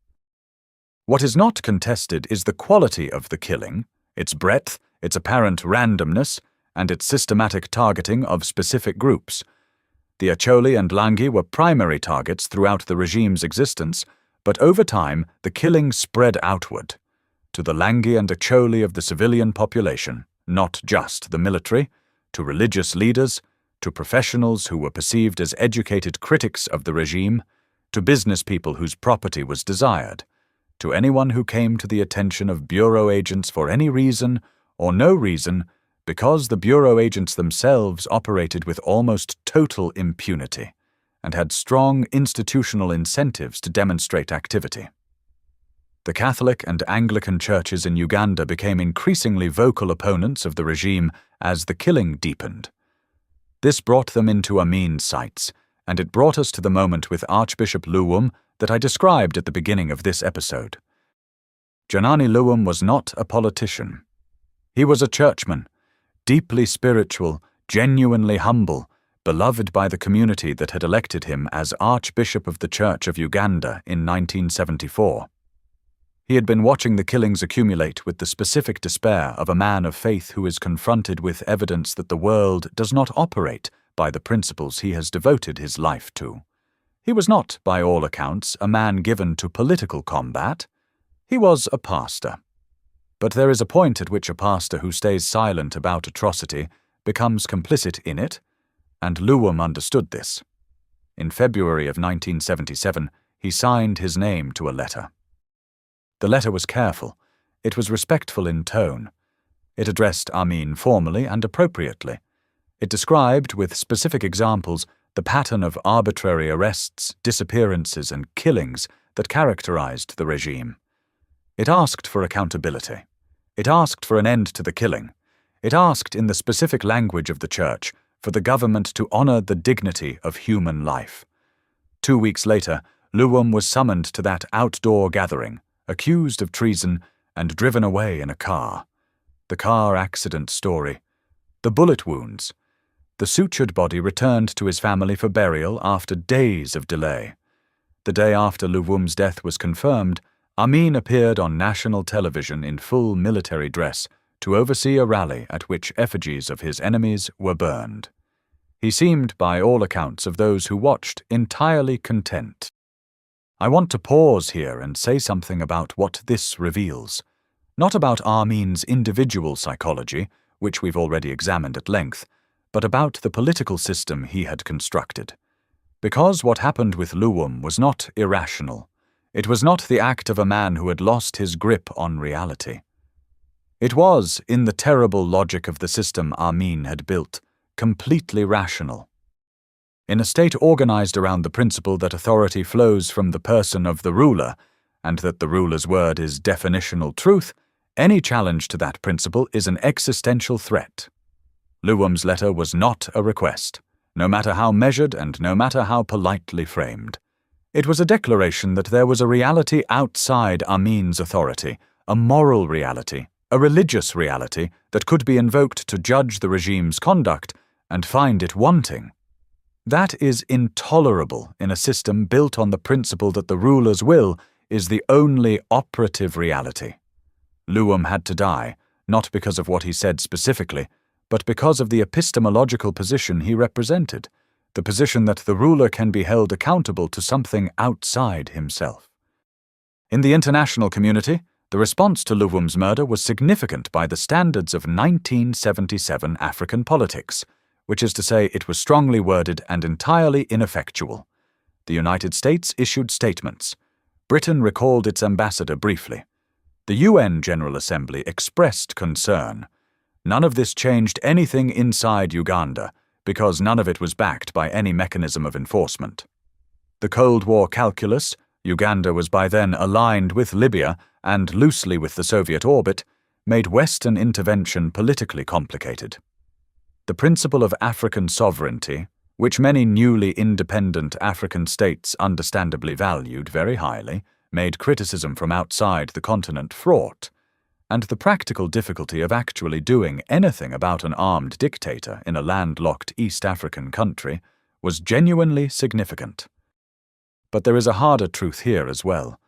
What is not contested is the quality of the killing, its breadth, its apparent randomness, and its systematic targeting of specific groups. The Acholi and Langi were primary targets throughout the regime's existence, but over time the killing spread outward, to the Langi and Acholi of the civilian population, not just the military, to religious leaders, to professionals who were perceived as educated critics of the regime, to business people whose property was desired, to anyone who came to the attention of bureau agents for any reason or no reason, because the bureau agents themselves operated with almost total impunity and had strong institutional incentives to demonstrate activity. The Catholic and Anglican churches in Uganda became increasingly vocal opponents of the regime as the killing deepened. This brought them into Amin's sights, and it brought us to the moment with Archbishop Luwum that I described at the beginning of this episode. Janani Luwum was not a politician. He was a churchman, deeply spiritual, genuinely humble, beloved by the community that had elected him as Archbishop of the Church of Uganda in 1974. He had been watching the killings accumulate with the specific despair of a man of faith who is confronted with evidence that the world does not operate by the principles he has devoted his life to. He was not, by all accounts, a man given to political combat. He was a pastor. But there is a point at which a pastor who stays silent about atrocity becomes complicit in it, and Luwum understood this. In February of 1977, he signed his name to a letter. The letter was careful. It was respectful in tone. It addressed Amin formally and appropriately. It described, with specific examples, the pattern of arbitrary arrests, disappearances, and killings that characterized the regime. It asked for accountability. It asked for an end to the killing. It asked, in the specific language of the Church, for the government to honor the dignity of human life. 2 weeks later, Luwum was summoned to that outdoor gathering, accused of treason and driven away in a car. The car accident story. The bullet wounds. The sutured body returned to his family for burial after days of delay. The day after Luwum's death was confirmed, Amin appeared on national television in full military dress to oversee a rally at which effigies of his enemies were burned. He seemed, by all accounts of those who watched, entirely content. I want to pause here and say something about what this reveals. Not about Amin's individual psychology, which we've already examined at length, but about the political system he had constructed. Because what happened with Luwum was not irrational. It was not the act of a man who had lost his grip on reality. It was, in the terrible logic of the system Amin had built, completely rational. In a state organized around the principle that authority flows from the person of the ruler, and that the ruler's word is definitional truth, any challenge to that principle is an existential threat. Luwum's letter was not a request, no matter how measured and no matter how politely framed. It was a declaration that there was a reality outside Amin's authority, a moral reality, a religious reality that could be invoked to judge the regime's conduct and find it wanting. That is intolerable in a system built on the principle that the ruler's will is the only operative reality. Luwum had to die, not because of what he said specifically, but because of the epistemological position he represented, the position that the ruler can be held accountable to something outside himself. In the international community, The response to Luvum's murder was significant by the standards of 1977 African politics, which is to say it was strongly worded and entirely ineffectual. The United States issued statements. Britain recalled its ambassador briefly. The UN General Assembly expressed concern. None of this changed anything inside Uganda, because none of it was backed by any mechanism of enforcement. The Cold War calculus, Uganda was by then aligned with Libya and loosely with the Soviet orbit, made Western intervention politically complicated. The principle of African sovereignty, which many newly independent African states understandably valued very highly, made criticism from outside the continent fraught, and the practical difficulty of actually doing anything about an armed dictator in a landlocked East African country was genuinely significant. But there is a harder truth here as well.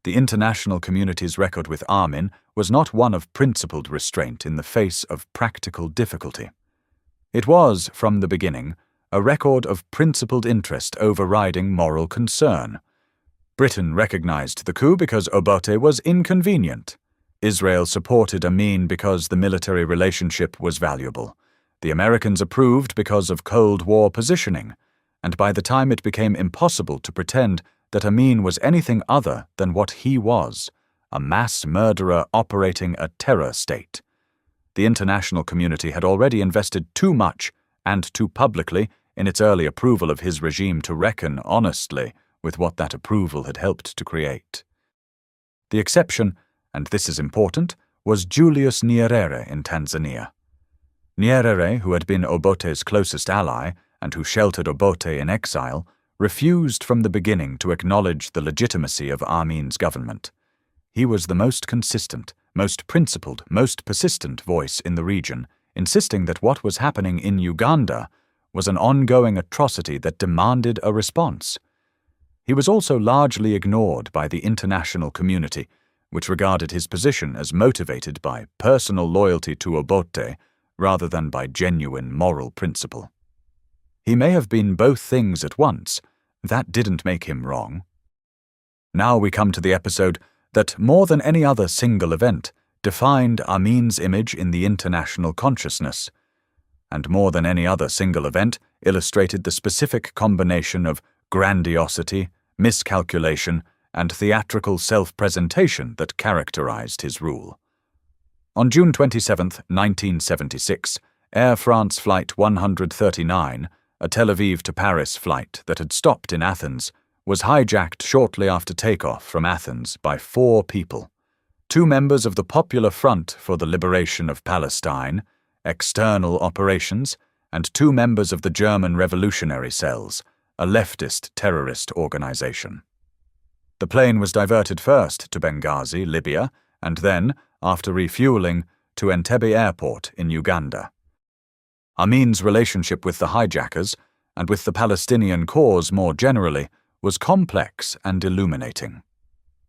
The international community's record with Amin was not one of principled restraint in the face of practical difficulty. It was, from the beginning, a record of principled interest overriding moral concern. Britain recognized the coup because Obote was inconvenient. Israel supported Amin because the military relationship was valuable. The Americans approved because of Cold War positioning. And by the time it became impossible to pretend that Amin was anything other than what he was, a mass murderer operating a terror state, the international community had already invested too much and too publicly in its early approval of his regime to reckon honestly with what that approval had helped to create. The exception, and this is important, was Julius Nyerere in Tanzania. Nyerere, who had been Obote's closest ally and who sheltered Obote in exile, refused from the beginning to acknowledge the legitimacy of Amin's government. He was the most consistent, most principled, most persistent voice in the region, insisting that what was happening in Uganda was an ongoing atrocity that demanded a response. He was also largely ignored by the international community, which regarded his position as motivated by personal loyalty to Obote rather than by genuine moral principle. He may have been both things at once. That didn't make him wrong. Now we come to the episode that, more than any other single event, defined Amin's image in the international consciousness, and more than any other single event illustrated the specific combination of grandiosity, miscalculation, and theatrical self-presentation that characterized his rule. On June 27, 1976, Air France Flight 139, a Tel Aviv to Paris flight that had stopped in Athens, was hijacked shortly after takeoff from Athens by 4 people: 2 members of the Popular Front for the Liberation of Palestine, External Operations, and 2 members of the German Revolutionary Cells, a leftist terrorist organization. The plane was diverted first to Benghazi, Libya, and then, after refueling, to Entebbe Airport in Uganda. Amin's relationship with the hijackers, and with the Palestinian cause more generally, was complex and illuminating.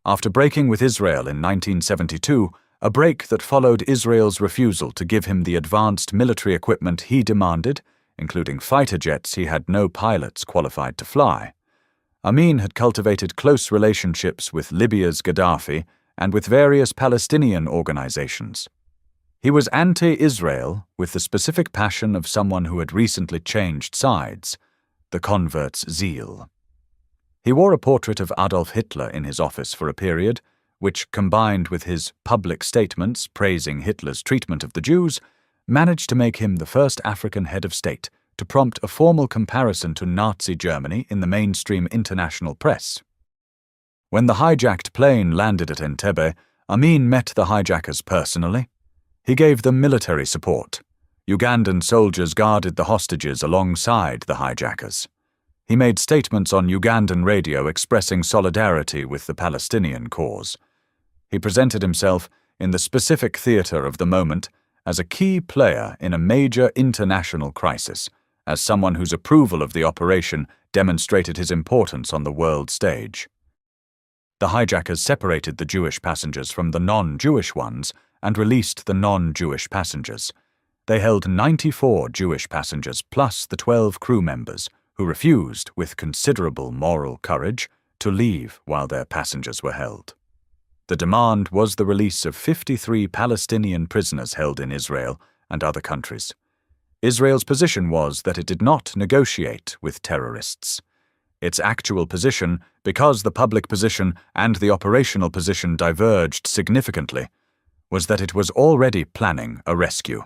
After breaking with Israel in 1972, a break that followed Israel's refusal to give him the advanced military equipment he demanded, including fighter jets he had no pilots qualified to fly, Amin had cultivated close relationships with Libya's Gaddafi and with various Palestinian organizations. He was anti-Israel with the specific passion of someone who had recently changed sides, the convert's zeal. He wore a portrait of Adolf Hitler in his office for a period, which, combined with his public statements praising Hitler's treatment of the Jews, managed to make him the first African head of state to prompt a formal comparison to Nazi Germany in the mainstream international press. When the hijacked plane landed at Entebbe, Amin met the hijackers personally. He gave them military support. Ugandan soldiers guarded the hostages alongside the hijackers. He made statements on Ugandan radio expressing solidarity with the Palestinian cause. He presented himself in the specific theater of the moment as a key player in a major international crisis, as someone whose approval of the operation demonstrated his importance on the world stage. The hijackers separated the Jewish passengers from the non-Jewish ones and released the non-Jewish passengers. They held 94 Jewish passengers plus the 12 crew members, who refused, with considerable moral courage, to leave while their passengers were held. The demand was the release of 53 Palestinian prisoners held in Israel and other countries. Israel's position was that it did not negotiate with terrorists. Its actual position, because the public position and the operational position diverged significantly, was that it was already planning a rescue.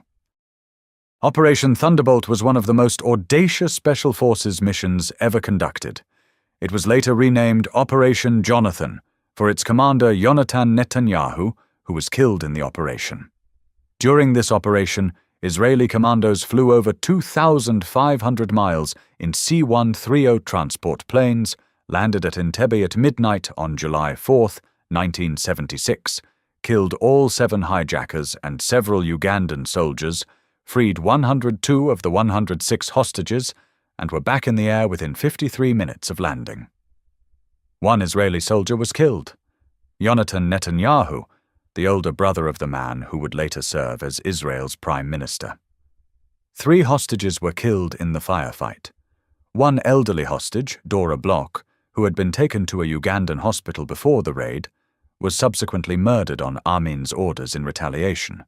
Operation Thunderbolt was one of the most audacious Special Forces missions ever conducted. It was later renamed Operation Jonathan, for its commander Yonatan Netanyahu, who was killed in the operation. During this operation, Israeli commandos flew over 2,500 miles in C-130 transport planes, landed at Entebbe at midnight on July 4, 1976, killed all 7 hijackers and several Ugandan soldiers, freed 102 of the 106 hostages, and were back in the air within 53 minutes of landing. 1 Israeli soldier was killed. Yonatan Netanyahu, the older brother of the man who would later serve as Israel's prime minister. 3 hostages were killed in the firefight. 1 elderly hostage, Dora Bloch, who had been taken to a Ugandan hospital before the raid, was subsequently murdered on Amin's orders in retaliation.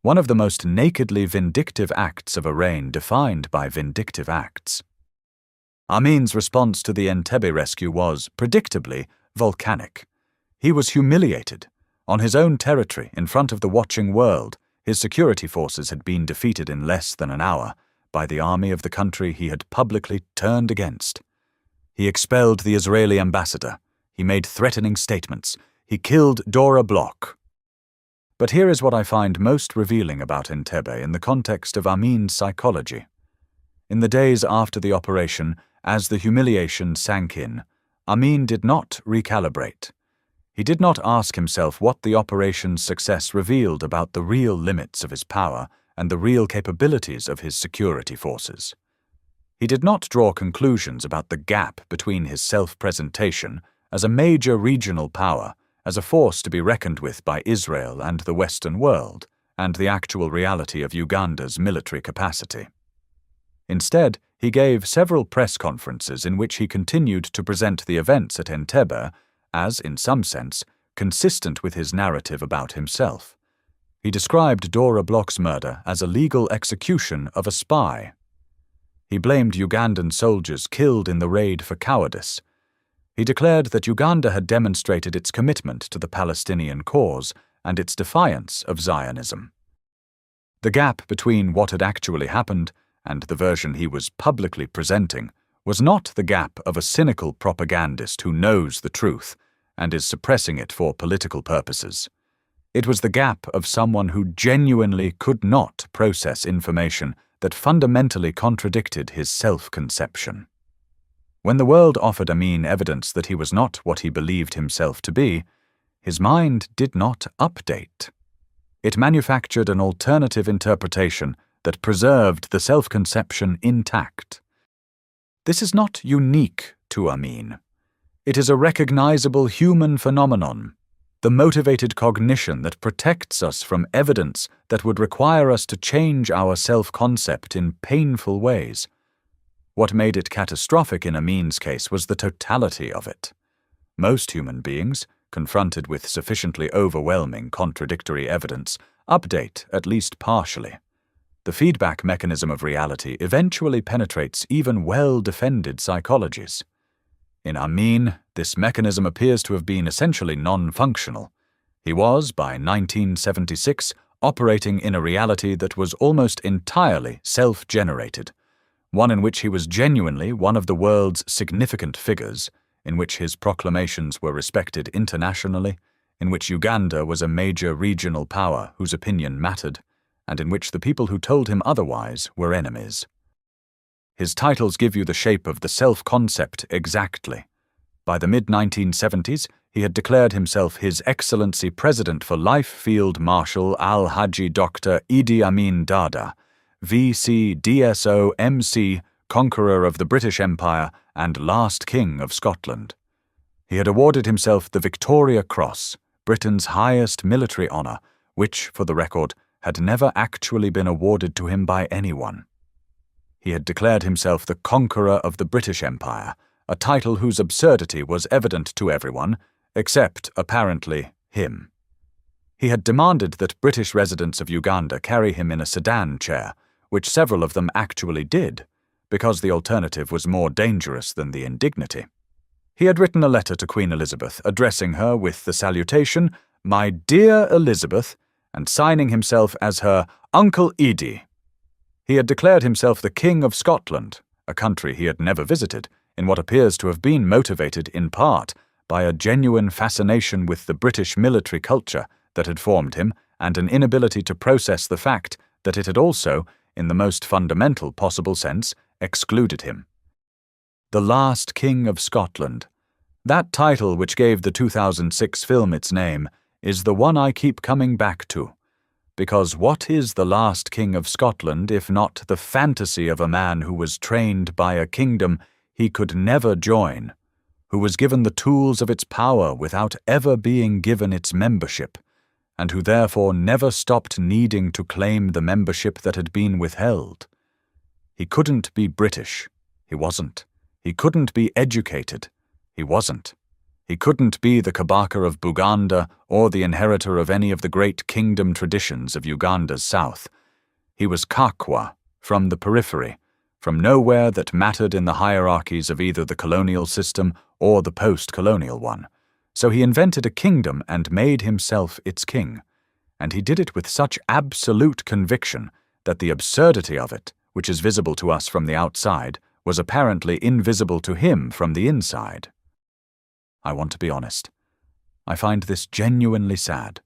One of the most nakedly vindictive acts of a reign defined by vindictive acts. Amin's response to the Entebbe rescue was, predictably, volcanic. He was humiliated. On his own territory, in front of the watching world, his security forces had been defeated in less than an hour by the army of the country he had publicly turned against. He expelled the Israeli ambassador. He made threatening statements. He killed Dora Bloch. But here is what I find most revealing about Entebbe in the context of Amin's psychology. In the days after the operation, as the humiliation sank in, Amin did not recalibrate. He did not ask himself what the operation's success revealed about the real limits of his power and the real capabilities of his security forces. He did not draw conclusions about the gap between his self-presentation as a major regional power, as a force to be reckoned with by Israel and the Western world, and the actual reality of Uganda's military capacity. Instead, he gave several press conferences in which he continued to present the events at Entebbe as, in some sense, consistent with his narrative about himself. He described Dora Bloch's murder as a legal execution of a spy. He blamed Ugandan soldiers killed in the raid for cowardice. He declared that Uganda had demonstrated its commitment to the Palestinian cause and its defiance of Zionism. The gap between what had actually happened and the version he was publicly presenting was not the gap of a cynical propagandist who knows the truth and is suppressing it for political purposes. It was the gap of someone who genuinely could not process information that fundamentally contradicted his self-conception. When the world offered Amin evidence that he was not what he believed himself to be, his mind did not update. It manufactured an alternative interpretation that preserved the self-conception intact. This is not unique to Amin. It is a recognizable human phenomenon, the motivated cognition that protects us from evidence that would require us to change our self-concept in painful ways. What made it catastrophic in Amin's case was the totality of it. Most human beings, confronted with sufficiently overwhelming contradictory evidence, update at least partially. The feedback mechanism of reality eventually penetrates even well-defended psychologies. In Amin, this mechanism appears to have been essentially non-functional. He was, by 1976, operating in a reality that was almost entirely self-generated, one in which he was genuinely one of the world's significant figures, in which his proclamations were respected internationally, in which Uganda was a major regional power whose opinion mattered, and in which the people who told him otherwise were enemies. His titles give you the shape of the self-concept exactly. By the mid-1970s, he had declared himself His Excellency President for Life Field Marshal Al-Haji Dr. Idi Amin Dada, V.C. DSO M.C., Conqueror of the British Empire and last King of Scotland. He had awarded himself the Victoria Cross, Britain's highest military honour, which, for the record, had never actually been awarded to him by anyone. He had declared himself the Conqueror of the British Empire, a title whose absurdity was evident to everyone, except, apparently, him. He had demanded that British residents of Uganda carry him in a sedan chair, which several of them actually did, because the alternative was more dangerous than the indignity. He had written a letter to Queen Elizabeth, addressing her with the salutation, "My dear Elizabeth," and signing himself as her Uncle Idi. He had declared himself the King of Scotland, a country he had never visited, in what appears to have been motivated in part by a genuine fascination with the British military culture that had formed him and an inability to process the fact that it had also, in the most fundamental possible sense, excluded him. The Last King of Scotland. That title, which gave the 2006 film its name, is the one I keep coming back to. Because what is the last King of Scotland if not the fantasy of a man who was trained by a kingdom he could never join, who was given the tools of its power without ever being given its membership, and who therefore never stopped needing to claim the membership that had been withheld? He couldn't be British. He wasn't. He couldn't be educated. He wasn't. He couldn't be the Kabaka of Buganda or the inheritor of any of the great kingdom traditions of Uganda's south. He was Kakwa, from the periphery, from nowhere that mattered in the hierarchies of either the colonial system or the post-colonial one. So he invented a kingdom and made himself its king. And he did it with such absolute conviction that the absurdity of it, which is visible to us from the outside, was apparently invisible to him from the inside. I want to be honest. I find this genuinely sad,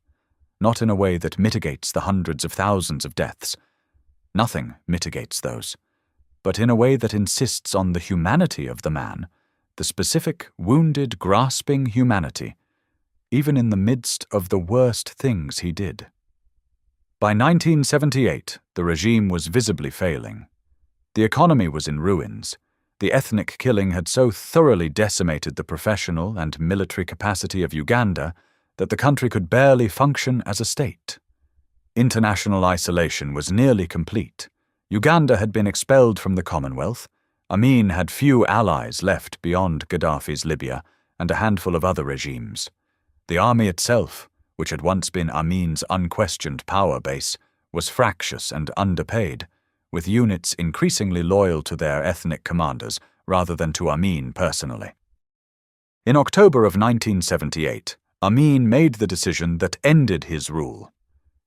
not in a way that mitigates the hundreds of thousands of deaths. Nothing mitigates those, but in a way that insists on the humanity of the man, the specific, wounded, grasping humanity, even in the midst of the worst things he did. By 1978, the regime was visibly failing. The economy was in ruins. The ethnic killing had so thoroughly decimated the professional and military capacity of Uganda that the country could barely function as a state. International isolation was nearly complete. Uganda had been expelled from the Commonwealth. Amin had few allies left beyond Gaddafi's Libya and a handful of other regimes. The army itself, which had once been Amin's unquestioned power base, was fractious and underpaid, with units increasingly loyal to their ethnic commanders rather than to Amin personally. In October of 1978, Amin made the decision that ended his rule.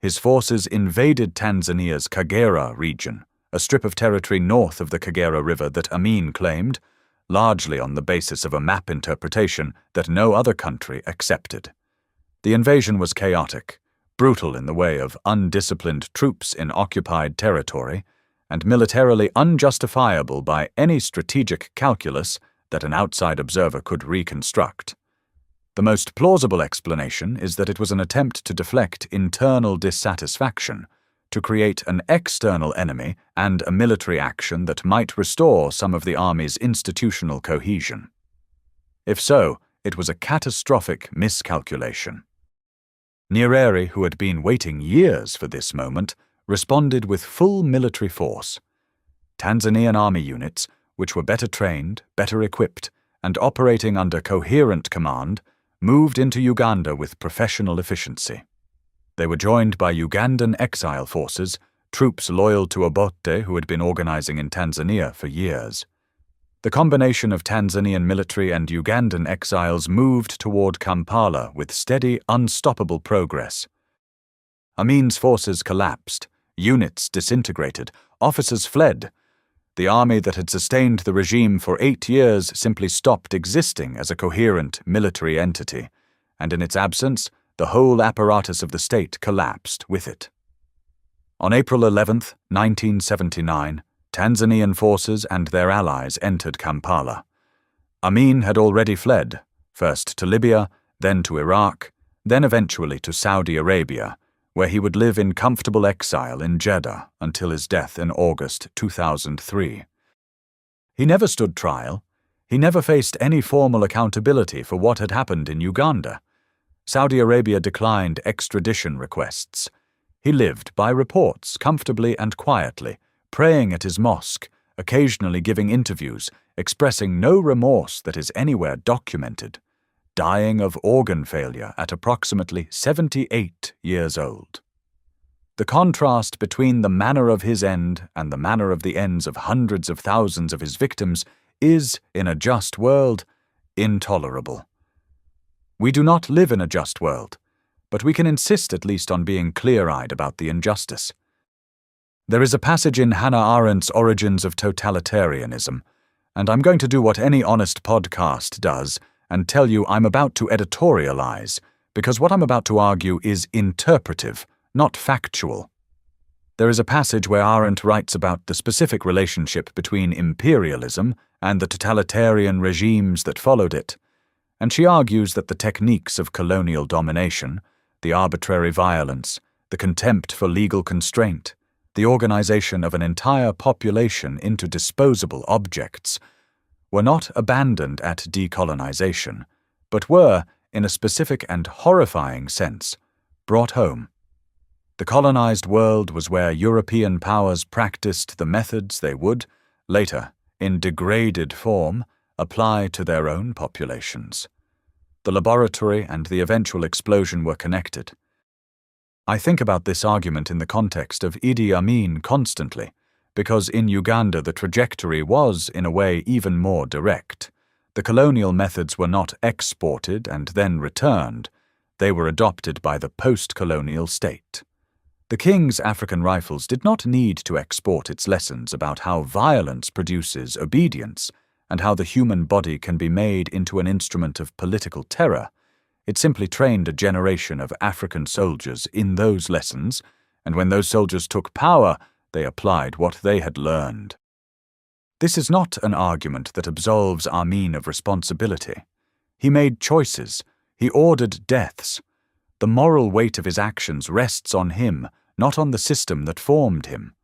His forces invaded Tanzania's Kagera region, a strip of territory north of the Kagera River that Amin claimed, largely on the basis of a map interpretation that no other country accepted. The invasion was chaotic, brutal in the way of undisciplined troops in occupied territory, and militarily unjustifiable by any strategic calculus that an outside observer could reconstruct. The most plausible explanation is that it was an attempt to deflect internal dissatisfaction, to create an external enemy and a military action that might restore some of the army's institutional cohesion. If so, it was a catastrophic miscalculation. Nyerere, who had been waiting years for this moment, responded with full military force. Tanzanian army units, which were better trained, better equipped, and operating under coherent command, moved into Uganda with professional efficiency. They were joined by Ugandan exile forces, troops loyal to Obote who had been organizing in Tanzania for years. The combination of Tanzanian military and Ugandan exiles moved toward Kampala with steady, unstoppable progress. Amin's forces collapsed. Units disintegrated, officers fled. The army that had sustained the regime for 8 years simply stopped existing as a coherent military entity, and in its absence, the whole apparatus of the state collapsed with it. On April 11, 1979, Tanzanian forces and their allies entered Kampala. Amin had already fled, first to Libya, then to Iraq, then eventually to Saudi Arabia, where he would live in comfortable exile in Jeddah until his death in August 2003. He never stood trial. He never faced any formal accountability for what had happened in Uganda. Saudi Arabia declined extradition requests. He lived, by reports, comfortably and quietly, praying at his mosque, occasionally giving interviews, expressing no remorse that is anywhere documented. dying of organ failure at approximately 78 years old. The contrast between the manner of his end and the manner of the ends of hundreds of thousands of his victims is, in a just world, intolerable. We do not live in a just world, but we can insist at least on being clear-eyed about the injustice. There is a passage in Hannah Arendt's Origins of Totalitarianism, and I'm going to do what any honest podcast does and tell you I'm about to editorialize, because what I'm about to argue is interpretive, not factual. There is a passage where Arendt writes about the specific relationship between imperialism and the totalitarian regimes that followed it, and she argues that the techniques of colonial domination, the arbitrary violence, the contempt for legal constraint, the organization of an entire population into disposable objects, were not abandoned at decolonization, but were, in a specific and horrifying sense, brought home. The colonized world was where European powers practiced the methods they would, later, in degraded form, apply to their own populations. The laboratory and the eventual explosion were connected. I think about this argument in the context of Idi Amin constantly, because in Uganda the trajectory was, in a way, even more direct. The colonial methods were not exported and then returned. They were adopted by the post-colonial state. The King's African Rifles did not need to export its lessons about how violence produces obedience and how the human body can be made into an instrument of political terror. It simply trained a generation of African soldiers in those lessons, and when those soldiers took power, they applied what they had learned. This is not an argument that absolves Amin of responsibility. He made choices. He ordered deaths. The moral weight of his actions rests on him, not on the system that formed him.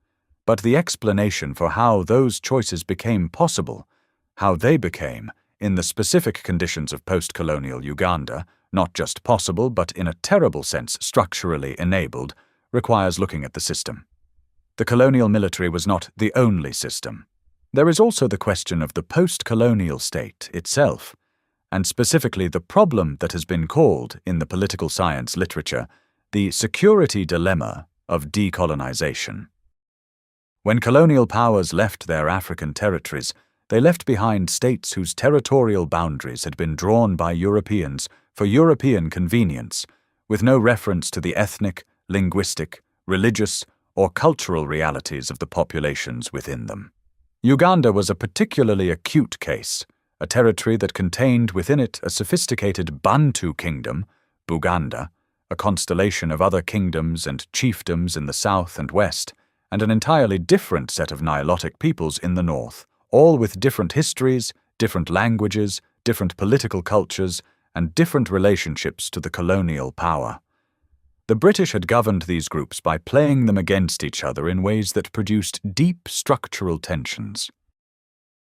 But the explanation for how those choices became possible, how they became, in the specific conditions of post-colonial Uganda, not just possible but in a terrible sense structurally enabled, requires looking at the system. The colonial military was not the only system. There is also the question of the post-colonial state itself, and specifically the problem that has been called, in the political science literature, the security dilemma of decolonization. When colonial powers left their African territories, they left behind states whose territorial boundaries had been drawn by Europeans for European convenience, with no reference to the ethnic, linguistic, religious, or cultural realities of the populations within them. Uganda was a particularly acute case, a territory that contained within it a sophisticated Bantu kingdom, Buganda, a constellation of other kingdoms and chiefdoms in the south and west, and an entirely different set of Nilotic peoples in the north, all with different histories, different languages, different political cultures, and different relationships to the colonial power. The British had governed these groups by playing them against each other in ways that produced deep structural tensions.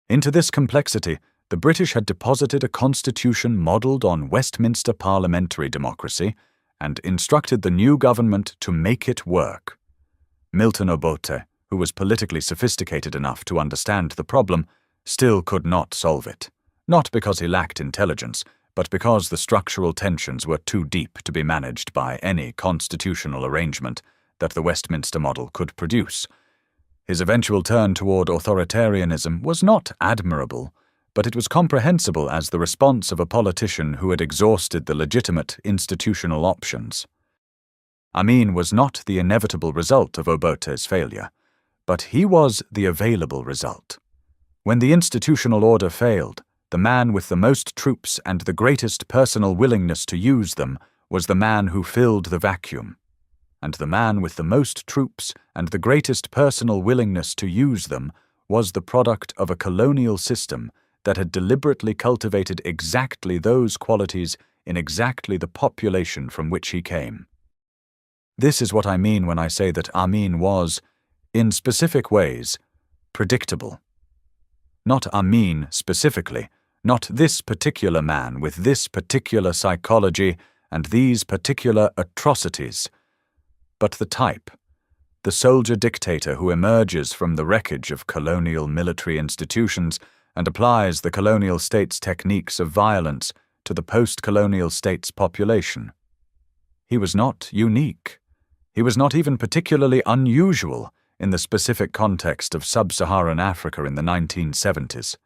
Into this complexity, the British had deposited a constitution modelled on Westminster parliamentary democracy and instructed the new government to make it work. Milton Obote, who was politically sophisticated enough to understand the problem, still could not solve it, not because he lacked intelligence, but because the structural tensions were too deep to be managed by any constitutional arrangement that the Westminster model could produce. His eventual turn toward authoritarianism was not admirable, but it was comprehensible as the response of a politician who had exhausted the legitimate institutional options. Amin was not the inevitable result of Obote's failure, but he was the available result. When the institutional order failed, the man with the most troops and the greatest personal willingness to use them was the man who filled the vacuum. And the man with the most troops and the greatest personal willingness to use them was the product of a colonial system that had deliberately cultivated exactly those qualities in exactly the population from which he came. This is what I mean when I say that Amin was, in specific ways, predictable. Not Amin specifically, not this particular man with this particular psychology and these particular atrocities, but the type, the soldier dictator who emerges from the wreckage of colonial military institutions and applies the colonial state's techniques of violence to the post-colonial state's population. He was not unique. He was not even particularly unusual in the specific context of sub-Saharan Africa in the 1970s.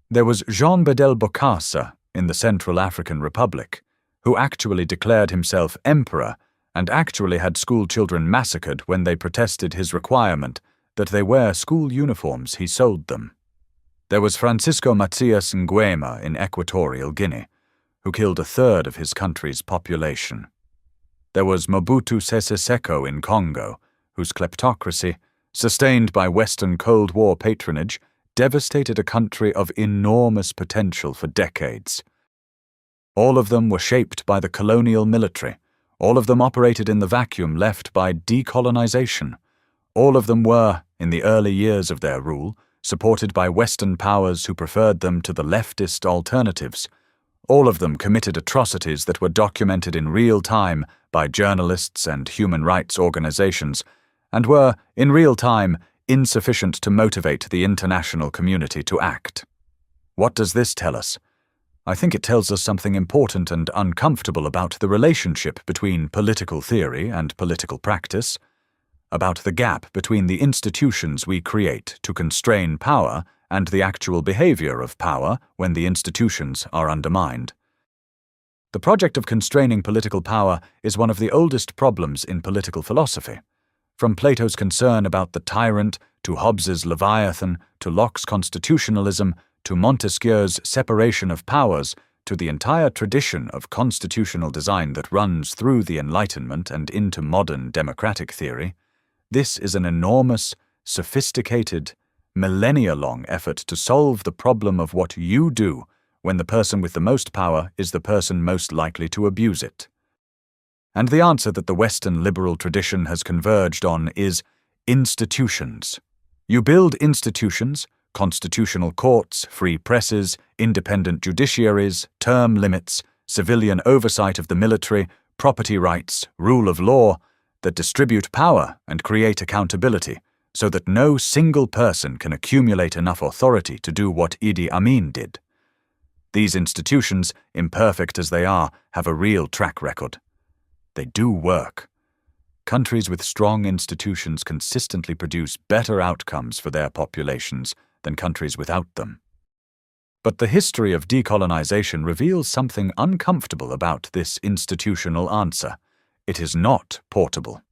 There was Jean Bedel Bokassa in the Central African Republic, who actually declared himself emperor and actually had school children massacred when they protested his requirement that they wear school uniforms he sold them. There was Francisco Macias Nguema in Equatorial Guinea, who killed a third of his country's population. There was Mobutu Sese Seko in Congo, whose kleptocracy, sustained by Western Cold War patronage, devastated a country of enormous potential for decades. All of them were shaped by the colonial military. All of them operated in the vacuum left by decolonization. All of them were, in the early years of their rule, supported by Western powers who preferred them to the leftist alternatives. All of them committed atrocities that were documented in real time by journalists and human rights organizations, and were, in real time, insufficient to motivate the international community to act. What does this tell us? I think it tells us something important and uncomfortable about the relationship between political theory and political practice, about the gap between the institutions we create to constrain power and the actual behavior of power when the institutions are undermined. The project of constraining political power is one of the oldest problems in political philosophy. From Plato's concern about the tyrant, to Hobbes's Leviathan, to Locke's constitutionalism, to Montesquieu's separation of powers, to the entire tradition of constitutional design that runs through the Enlightenment and into modern democratic theory, this is an enormous, sophisticated, millennia-long effort to solve the problem of what you do when the person with the most power is the person most likely to abuse it. And the answer that the Western liberal tradition has converged on is institutions. You build institutions, constitutional courts, free presses, independent judiciaries, term limits, civilian oversight of the military, property rights, rule of law, that distribute power and create accountability, so that no single person can accumulate enough authority to do what Idi Amin did. These institutions, imperfect as they are, have a real track record. They do work. Countries with strong institutions consistently produce better outcomes for their populations than countries without them. But the history of decolonization reveals something uncomfortable about this institutional answer. It is not portable.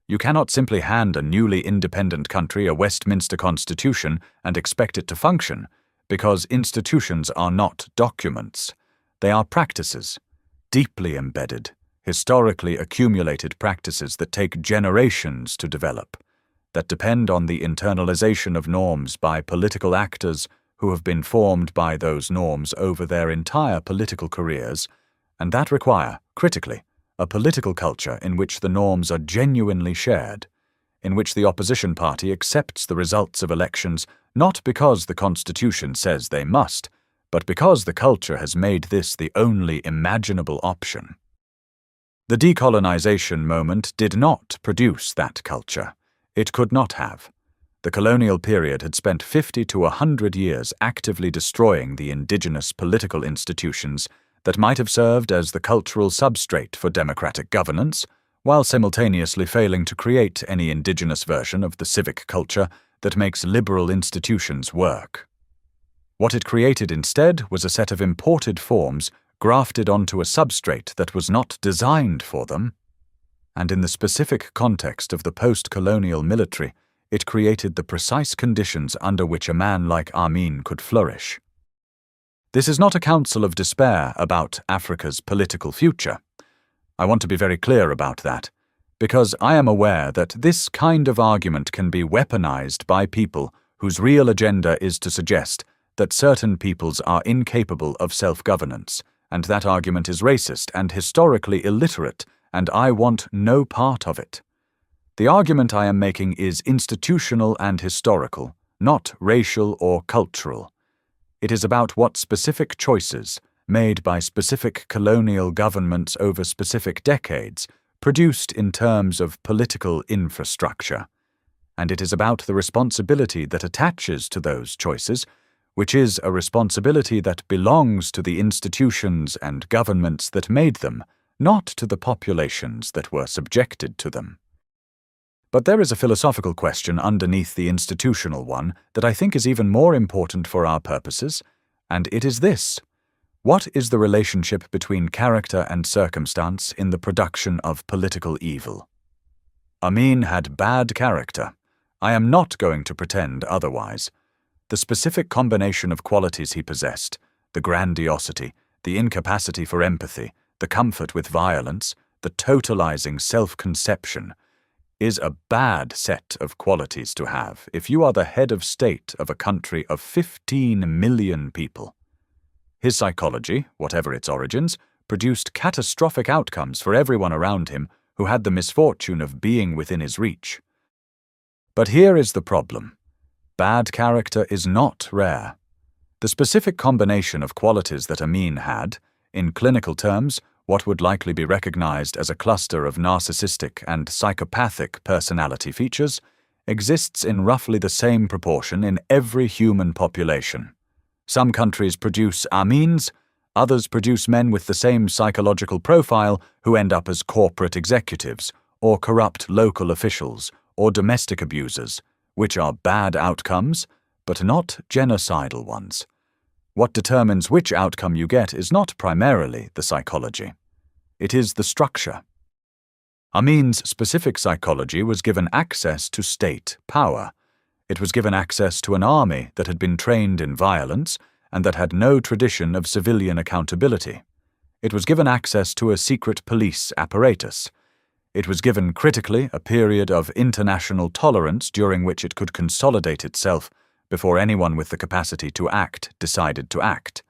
You cannot simply hand a newly independent country a Westminster Constitution and expect it to function, because institutions are not documents. They are practices, deeply embedded, historically accumulated practices that take generations to develop, that depend on the internalization of norms by political actors who have been formed by those norms over their entire political careers, and that require, critically, a political culture in which the norms are genuinely shared, in which the opposition party accepts the results of elections not because the Constitution says they must, but because the culture has made this the only imaginable option. The decolonization moment did not produce that culture. It could not have. The colonial period had spent 50 to 100 years actively destroying the indigenous political institutions that might have served as the cultural substrate for democratic governance, while simultaneously failing to create any indigenous version of the civic culture that makes liberal institutions work. What it created instead was a set of imported forms grafted onto a substrate that was not designed for them, and in the specific context of the post-colonial military, it created the precise conditions under which a man like Amin could flourish. This is not a counsel of despair about Africa's political future. I want to be very clear about that, because I am aware that this kind of argument can be weaponized by people whose real agenda is to suggest that certain peoples are incapable of self-governance, and that argument is racist and historically illiterate, and I want no part of it. The argument I am making is institutional and historical, not racial or cultural. It is about what specific choices, made by specific colonial governments over specific decades, produced in terms of political infrastructure. And it is about the responsibility that attaches to those choices, which is a responsibility that belongs to the institutions and governments that made them, not to the populations that were subjected to them. But there is a philosophical question underneath the institutional one that I think is even more important for our purposes, and it is this: what is the relationship between character and circumstance in the production of political evil? Amin had bad character. I am not going to pretend otherwise. The specific combination of qualities he possessed, the grandiosity, the incapacity for empathy, the comfort with violence, the totalizing self-conception, is a bad set of qualities to have if you are the head of state of a country of 15 million people. His psychology, whatever its origins, produced catastrophic outcomes for everyone around him who had the misfortune of being within his reach. But here is the problem. Bad character is not rare. The specific combination of qualities that Amin had, in clinical terms, what would likely be recognized as a cluster of narcissistic and psychopathic personality features, exists in roughly the same proportion in every human population. Some countries produce Amins, others produce men with the same psychological profile who end up as corporate executives, or corrupt local officials, or domestic abusers, which are bad outcomes, but not genocidal ones. What determines which outcome you get is not primarily the psychology. It is the structure. Amin's specific psychology was given access to state power. It was given access to an army that had been trained in violence and that had no tradition of civilian accountability. It was given access to a secret police apparatus. It was given, critically, a period of international tolerance during which it could consolidate itself before anyone with the capacity to act decided to act.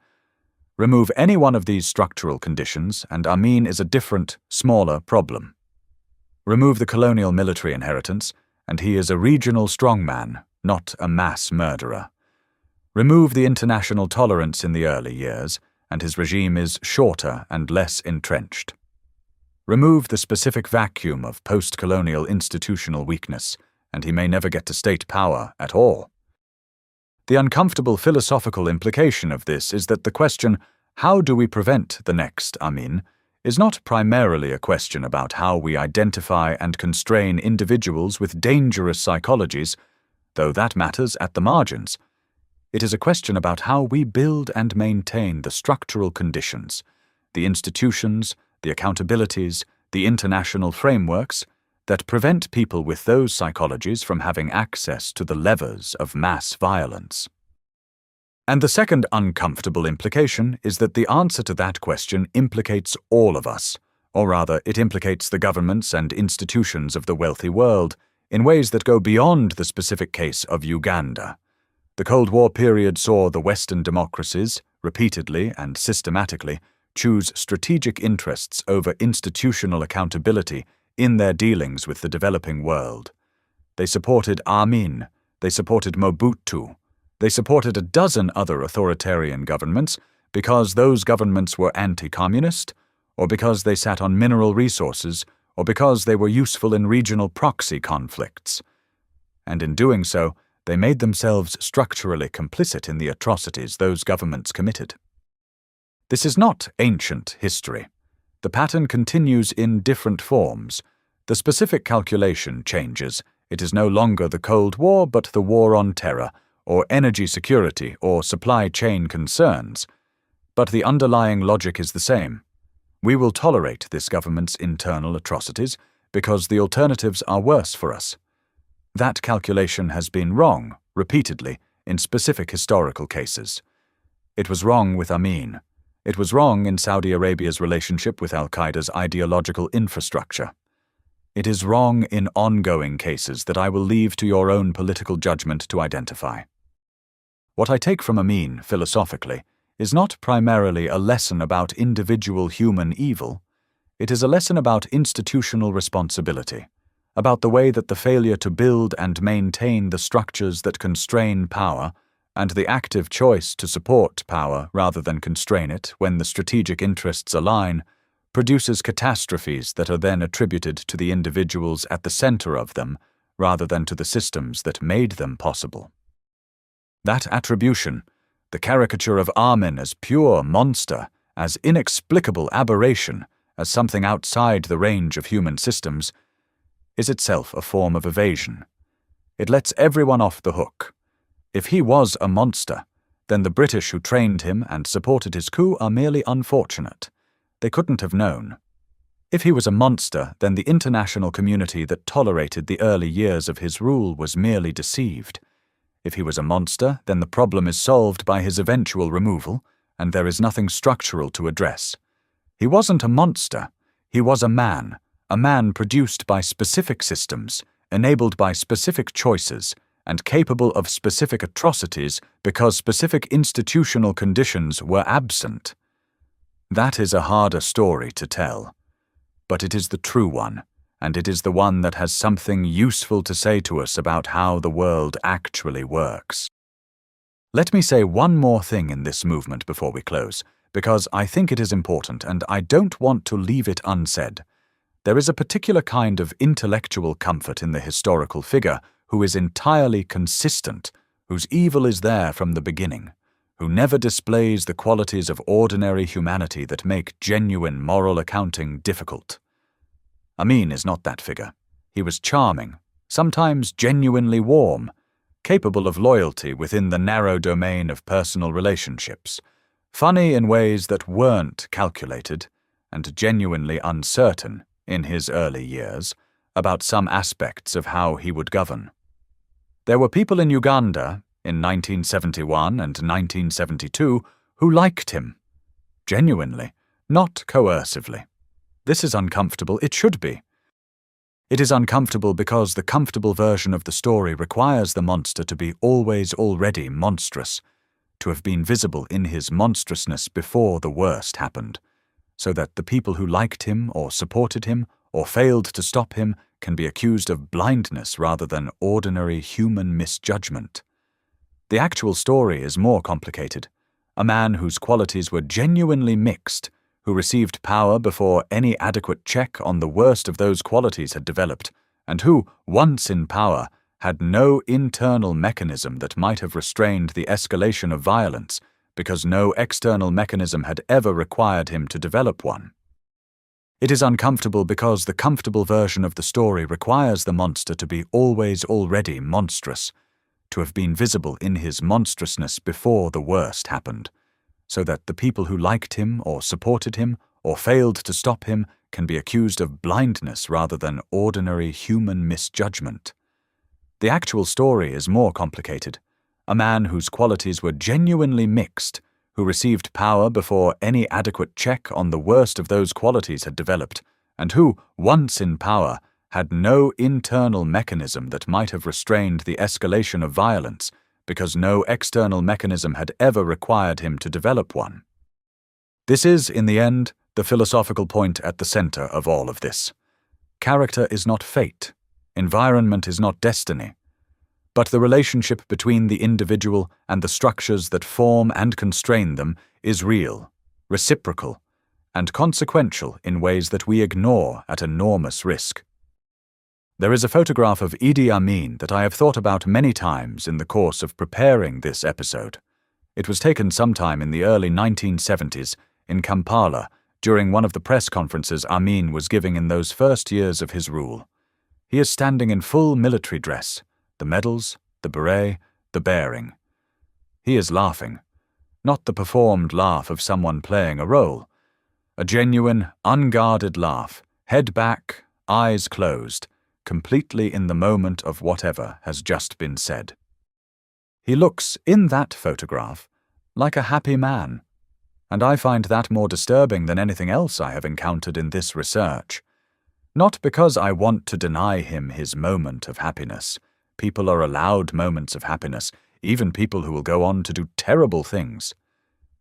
Remove any one of these structural conditions, and Amin is a different, smaller problem. Remove the colonial military inheritance, and he is a regional strongman, not a mass murderer. Remove the international tolerance in the early years, and his regime is shorter and less entrenched. Remove the specific vacuum of post-colonial institutional weakness, and he may never get to state power at all. The uncomfortable philosophical implication of this is that the question, how do we prevent the next Amin, is not primarily a question about how we identify and constrain individuals with dangerous psychologies, though that matters at the margins. It is a question about how we build and maintain the structural conditions, the institutions, the accountabilities, the international frameworks that prevent people with those psychologies from having access to the levers of mass violence. And the second uncomfortable implication is that the answer to that question implicates all of us, or rather, it implicates the governments and institutions of the wealthy world in ways that go beyond the specific case of Uganda. The Cold War period saw the Western democracies, repeatedly and systematically, choose strategic interests over institutional accountability in their dealings with the developing world. They supported Amin, they supported Mobutu, they supported a dozen other authoritarian governments because those governments were anti-communist, or because they sat on mineral resources, or because they were useful in regional proxy conflicts. And in doing so, they made themselves structurally complicit in the atrocities those governments committed. This is not ancient history. The pattern continues in different forms. The specific calculation changes. It is no longer the Cold War, but the War on Terror, or energy security, or supply chain concerns. But the underlying logic is the same. We will tolerate this government's internal atrocities because the alternatives are worse for us. That calculation has been wrong, repeatedly, in specific historical cases. It was wrong with Amin. It was wrong in Saudi Arabia's relationship with al-Qaeda's ideological infrastructure. It is wrong in ongoing cases that I will leave to your own political judgment to identify. What I take from Amin, philosophically, is not primarily a lesson about individual human evil. It is a lesson about institutional responsibility, about the way that the failure to build and maintain the structures that constrain power, and the active choice to support power rather than constrain it when the strategic interests align, produces catastrophes that are then attributed to the individuals at the center of them rather than to the systems that made them possible. That attribution, the caricature of Amin as pure monster, as inexplicable aberration, as something outside the range of human systems, is itself a form of evasion. It lets everyone off the hook. If he was a monster, then the British who trained him and supported his coup are merely unfortunate. They couldn't have known. If he was a monster, then the international community that tolerated the early years of his rule was merely deceived. If he was a monster, then the problem is solved by his eventual removal, and there is nothing structural to address. He wasn't a monster. He was a man produced by specific systems, enabled by specific choices, and capable of specific atrocities because specific institutional conditions were absent. That is a harder story to tell. But it is the true one, and it is the one that has something useful to say to us about how the world actually works. Let me say one more thing in this movement before we close, because I think it is important and I don't want to leave it unsaid. There is a particular kind of intellectual comfort in the historical figure who is entirely consistent, whose evil is there from the beginning, who never displays the qualities of ordinary humanity that make genuine moral accounting difficult. Amin is not that figure. He was charming, sometimes genuinely warm, capable of loyalty within the narrow domain of personal relationships, funny in ways that weren't calculated, and genuinely uncertain, in his early years, about some aspects of how he would govern. There were people in Uganda, in 1971 and 1972, who liked him. Genuinely, not coercively. This is uncomfortable, it should be. It is uncomfortable because the comfortable version of the story requires the monster to be always already monstrous, to have been visible in his monstrousness before the worst happened, so that the people who liked him or supported him or failed to stop him can be accused of blindness rather than ordinary human misjudgment. The actual story is more complicated. A man whose qualities were genuinely mixed, who received power before any adequate check on the worst of those qualities had developed, and who, once in power, had no internal mechanism that might have restrained the escalation of violence, because no external mechanism had ever required him to develop one. It is uncomfortable because the comfortable version of the story requires the monster to be always already monstrous, to have been visible in his monstrousness before the worst happened, so that the people who liked him or supported him or failed to stop him can be accused of blindness rather than ordinary human misjudgment. The actual story is more complicated. A man whose qualities were genuinely mixed, who received power before any adequate check on the worst of those qualities had developed, and who, once in power, had no internal mechanism that might have restrained the escalation of violence, because no external mechanism had ever required him to develop one. This is, in the end, the philosophical point at the center of all of this. Character is not fate. Environment is not destiny. But the relationship between the individual and the structures that form and constrain them is real, reciprocal, and consequential in ways that we ignore at enormous risk. There is a photograph of Idi Amin that I have thought about many times in the course of preparing this episode. It was taken sometime in the early 1970s in Kampala during one of the press conferences Amin was giving in those first years of his rule. He is standing in full military dress, the medals, the beret, the bearing. He is laughing, not the performed laugh of someone playing a role. A genuine, unguarded laugh, head back, eyes closed, completely in the moment of whatever has just been said. He looks, in that photograph, like a happy man, and I find that more disturbing than anything else I have encountered in this research. Not because I want to deny him his moment of happiness. People are allowed moments of happiness, even people who will go on to do terrible things.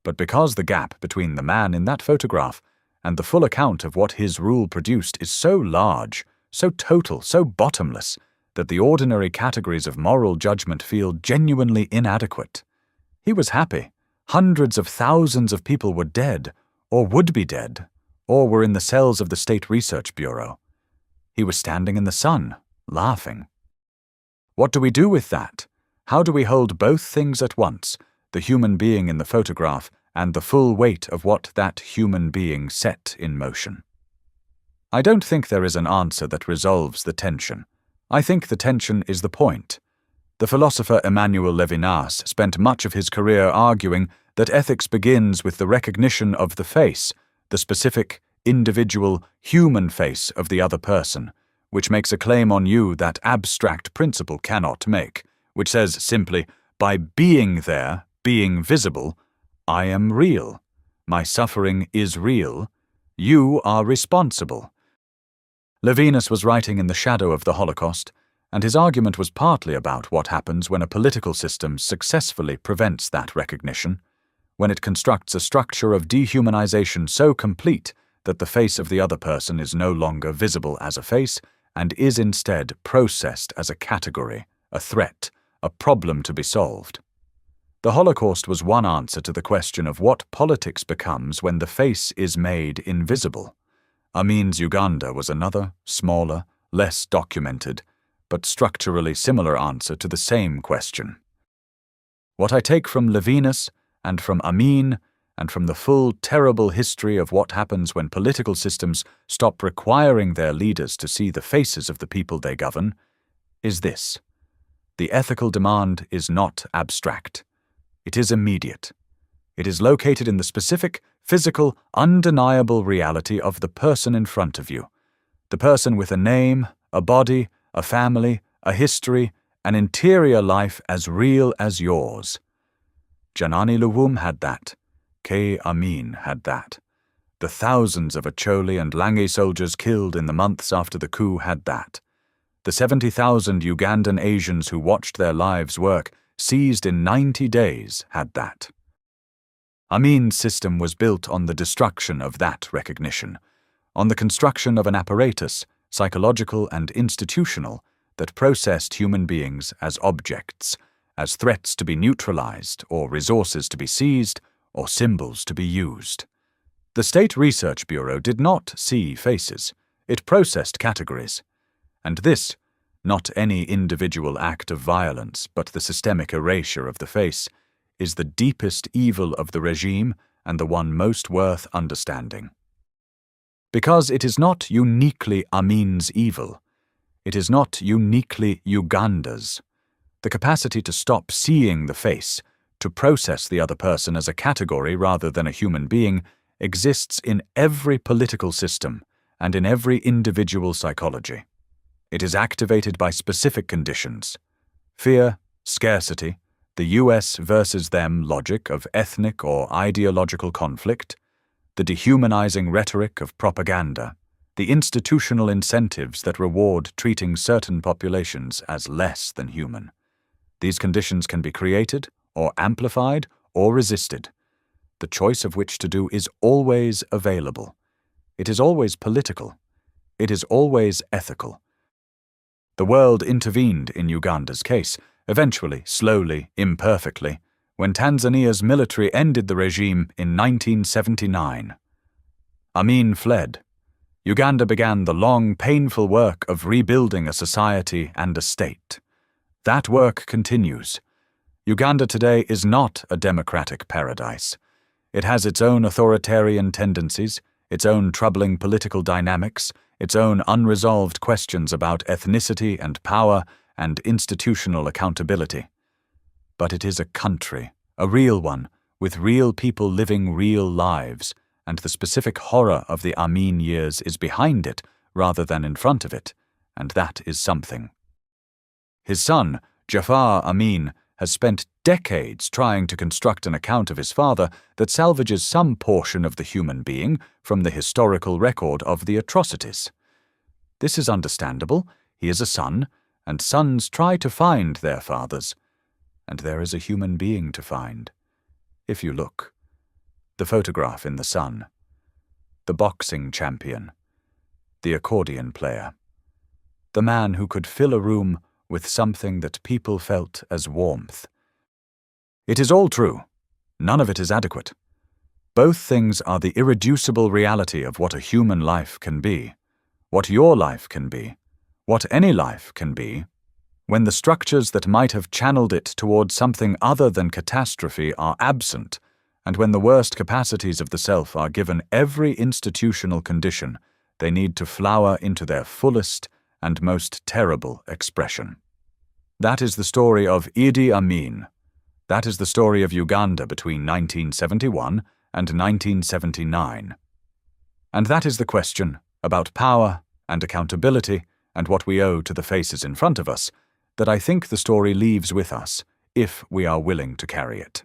But because the gap between the man in that photograph and the full account of what his rule produced is so large, so total, so bottomless, that the ordinary categories of moral judgment feel genuinely inadequate. He was happy. Hundreds of thousands of people were dead, or would be dead, or were in the cells of the State Research Bureau. He was standing in the sun, laughing. What do we do with that? How do we hold both things at once, the human being in the photograph, and the full weight of what that human being set in motion. I don't think there is an answer that resolves the tension. I think the tension is the point. The philosopher Emmanuel Levinas spent much of his career arguing that ethics begins with the recognition of the face, the specific, individual, human face of the other person, which makes a claim on you that abstract principle cannot make, which says simply, by being there, being visible, I am real. My suffering is real. You are responsible. Levinas was writing in the shadow of the Holocaust, and his argument was partly about what happens when a political system successfully prevents that recognition, when it constructs a structure of dehumanization so complete that the face of the other person is no longer visible as a face and is instead processed as a category, a threat, a problem to be solved. The Holocaust was one answer to the question of what politics becomes when the face is made invisible. Amin's Uganda was another, smaller, less documented, but structurally similar answer to the same question. What I take from Levinas and from Amin and from the full terrible history of what happens when political systems stop requiring their leaders to see the faces of the people they govern is this: the ethical demand is not abstract. It is immediate. It is located in the specific, physical, undeniable reality of the person in front of you. The person with a name, a body, a family, a history, an interior life as real as yours. Janani Luwum had that. Idi Amin had that. The thousands of Acholi and Lange soldiers killed in the months after the coup had that. The 70,000 Ugandan Asians who watched their lives work, seized in 90 days, had that. Amin's system was built on the destruction of that recognition, on the construction of an apparatus, psychological and institutional, that processed human beings as objects, as threats to be neutralized, or resources to be seized, or symbols to be used. The State Research Bureau did not see faces. It processed categories. And this, not any individual act of violence, but the systemic erasure of the face, is the deepest evil of the regime and the one most worth understanding. Because it is not uniquely Amin's evil. It is not uniquely Uganda's. The capacity to stop seeing the face, to process the other person as a category rather than a human being, exists in every political system and in every individual psychology. It is activated by specific conditions: fear, scarcity, the US versus them logic of ethnic or ideological conflict, the dehumanizing rhetoric of propaganda, the institutional incentives that reward treating certain populations as less than human. These conditions can be created, or amplified, or resisted. The choice of which to do is always available. It is always political. It is always ethical. The world intervened in Uganda's case, eventually, slowly, imperfectly, when Tanzania's military ended the regime in 1979. Amin fled. Uganda began the long, painful work of rebuilding a society and a state. That work continues. Uganda today is not a democratic paradise. It has its own authoritarian tendencies, its own troubling political dynamics, its own unresolved questions about ethnicity and power and institutional accountability. But it is a country, a real one, with real people living real lives, and the specific horror of the Amin years is behind it rather than in front of it, and that is something. His son, Jafar Amin, has spent decades trying to construct an account of his father that salvages some portion of the human being from the historical record of the atrocities. This is understandable. He is a son, and sons try to find their fathers. And there is a human being to find. If you look. The photograph in the sun. The boxing champion. The accordion player. The man who could fill a room with something that people felt as warmth. It is all true. None of it is adequate. Both things are the irreducible reality of what a human life can be, what your life can be, what any life can be, when the structures that might have channeled it towards something other than catastrophe are absent, and when the worst capacities of the self are given every institutional condition they need to flower into their fullest and most terrible expression. That is the story of Idi Amin. That is the story of Uganda between 1971 and 1979. And that is the question about power and accountability and what we owe to the faces in front of us that I think the story leaves with us, if we are willing to carry it.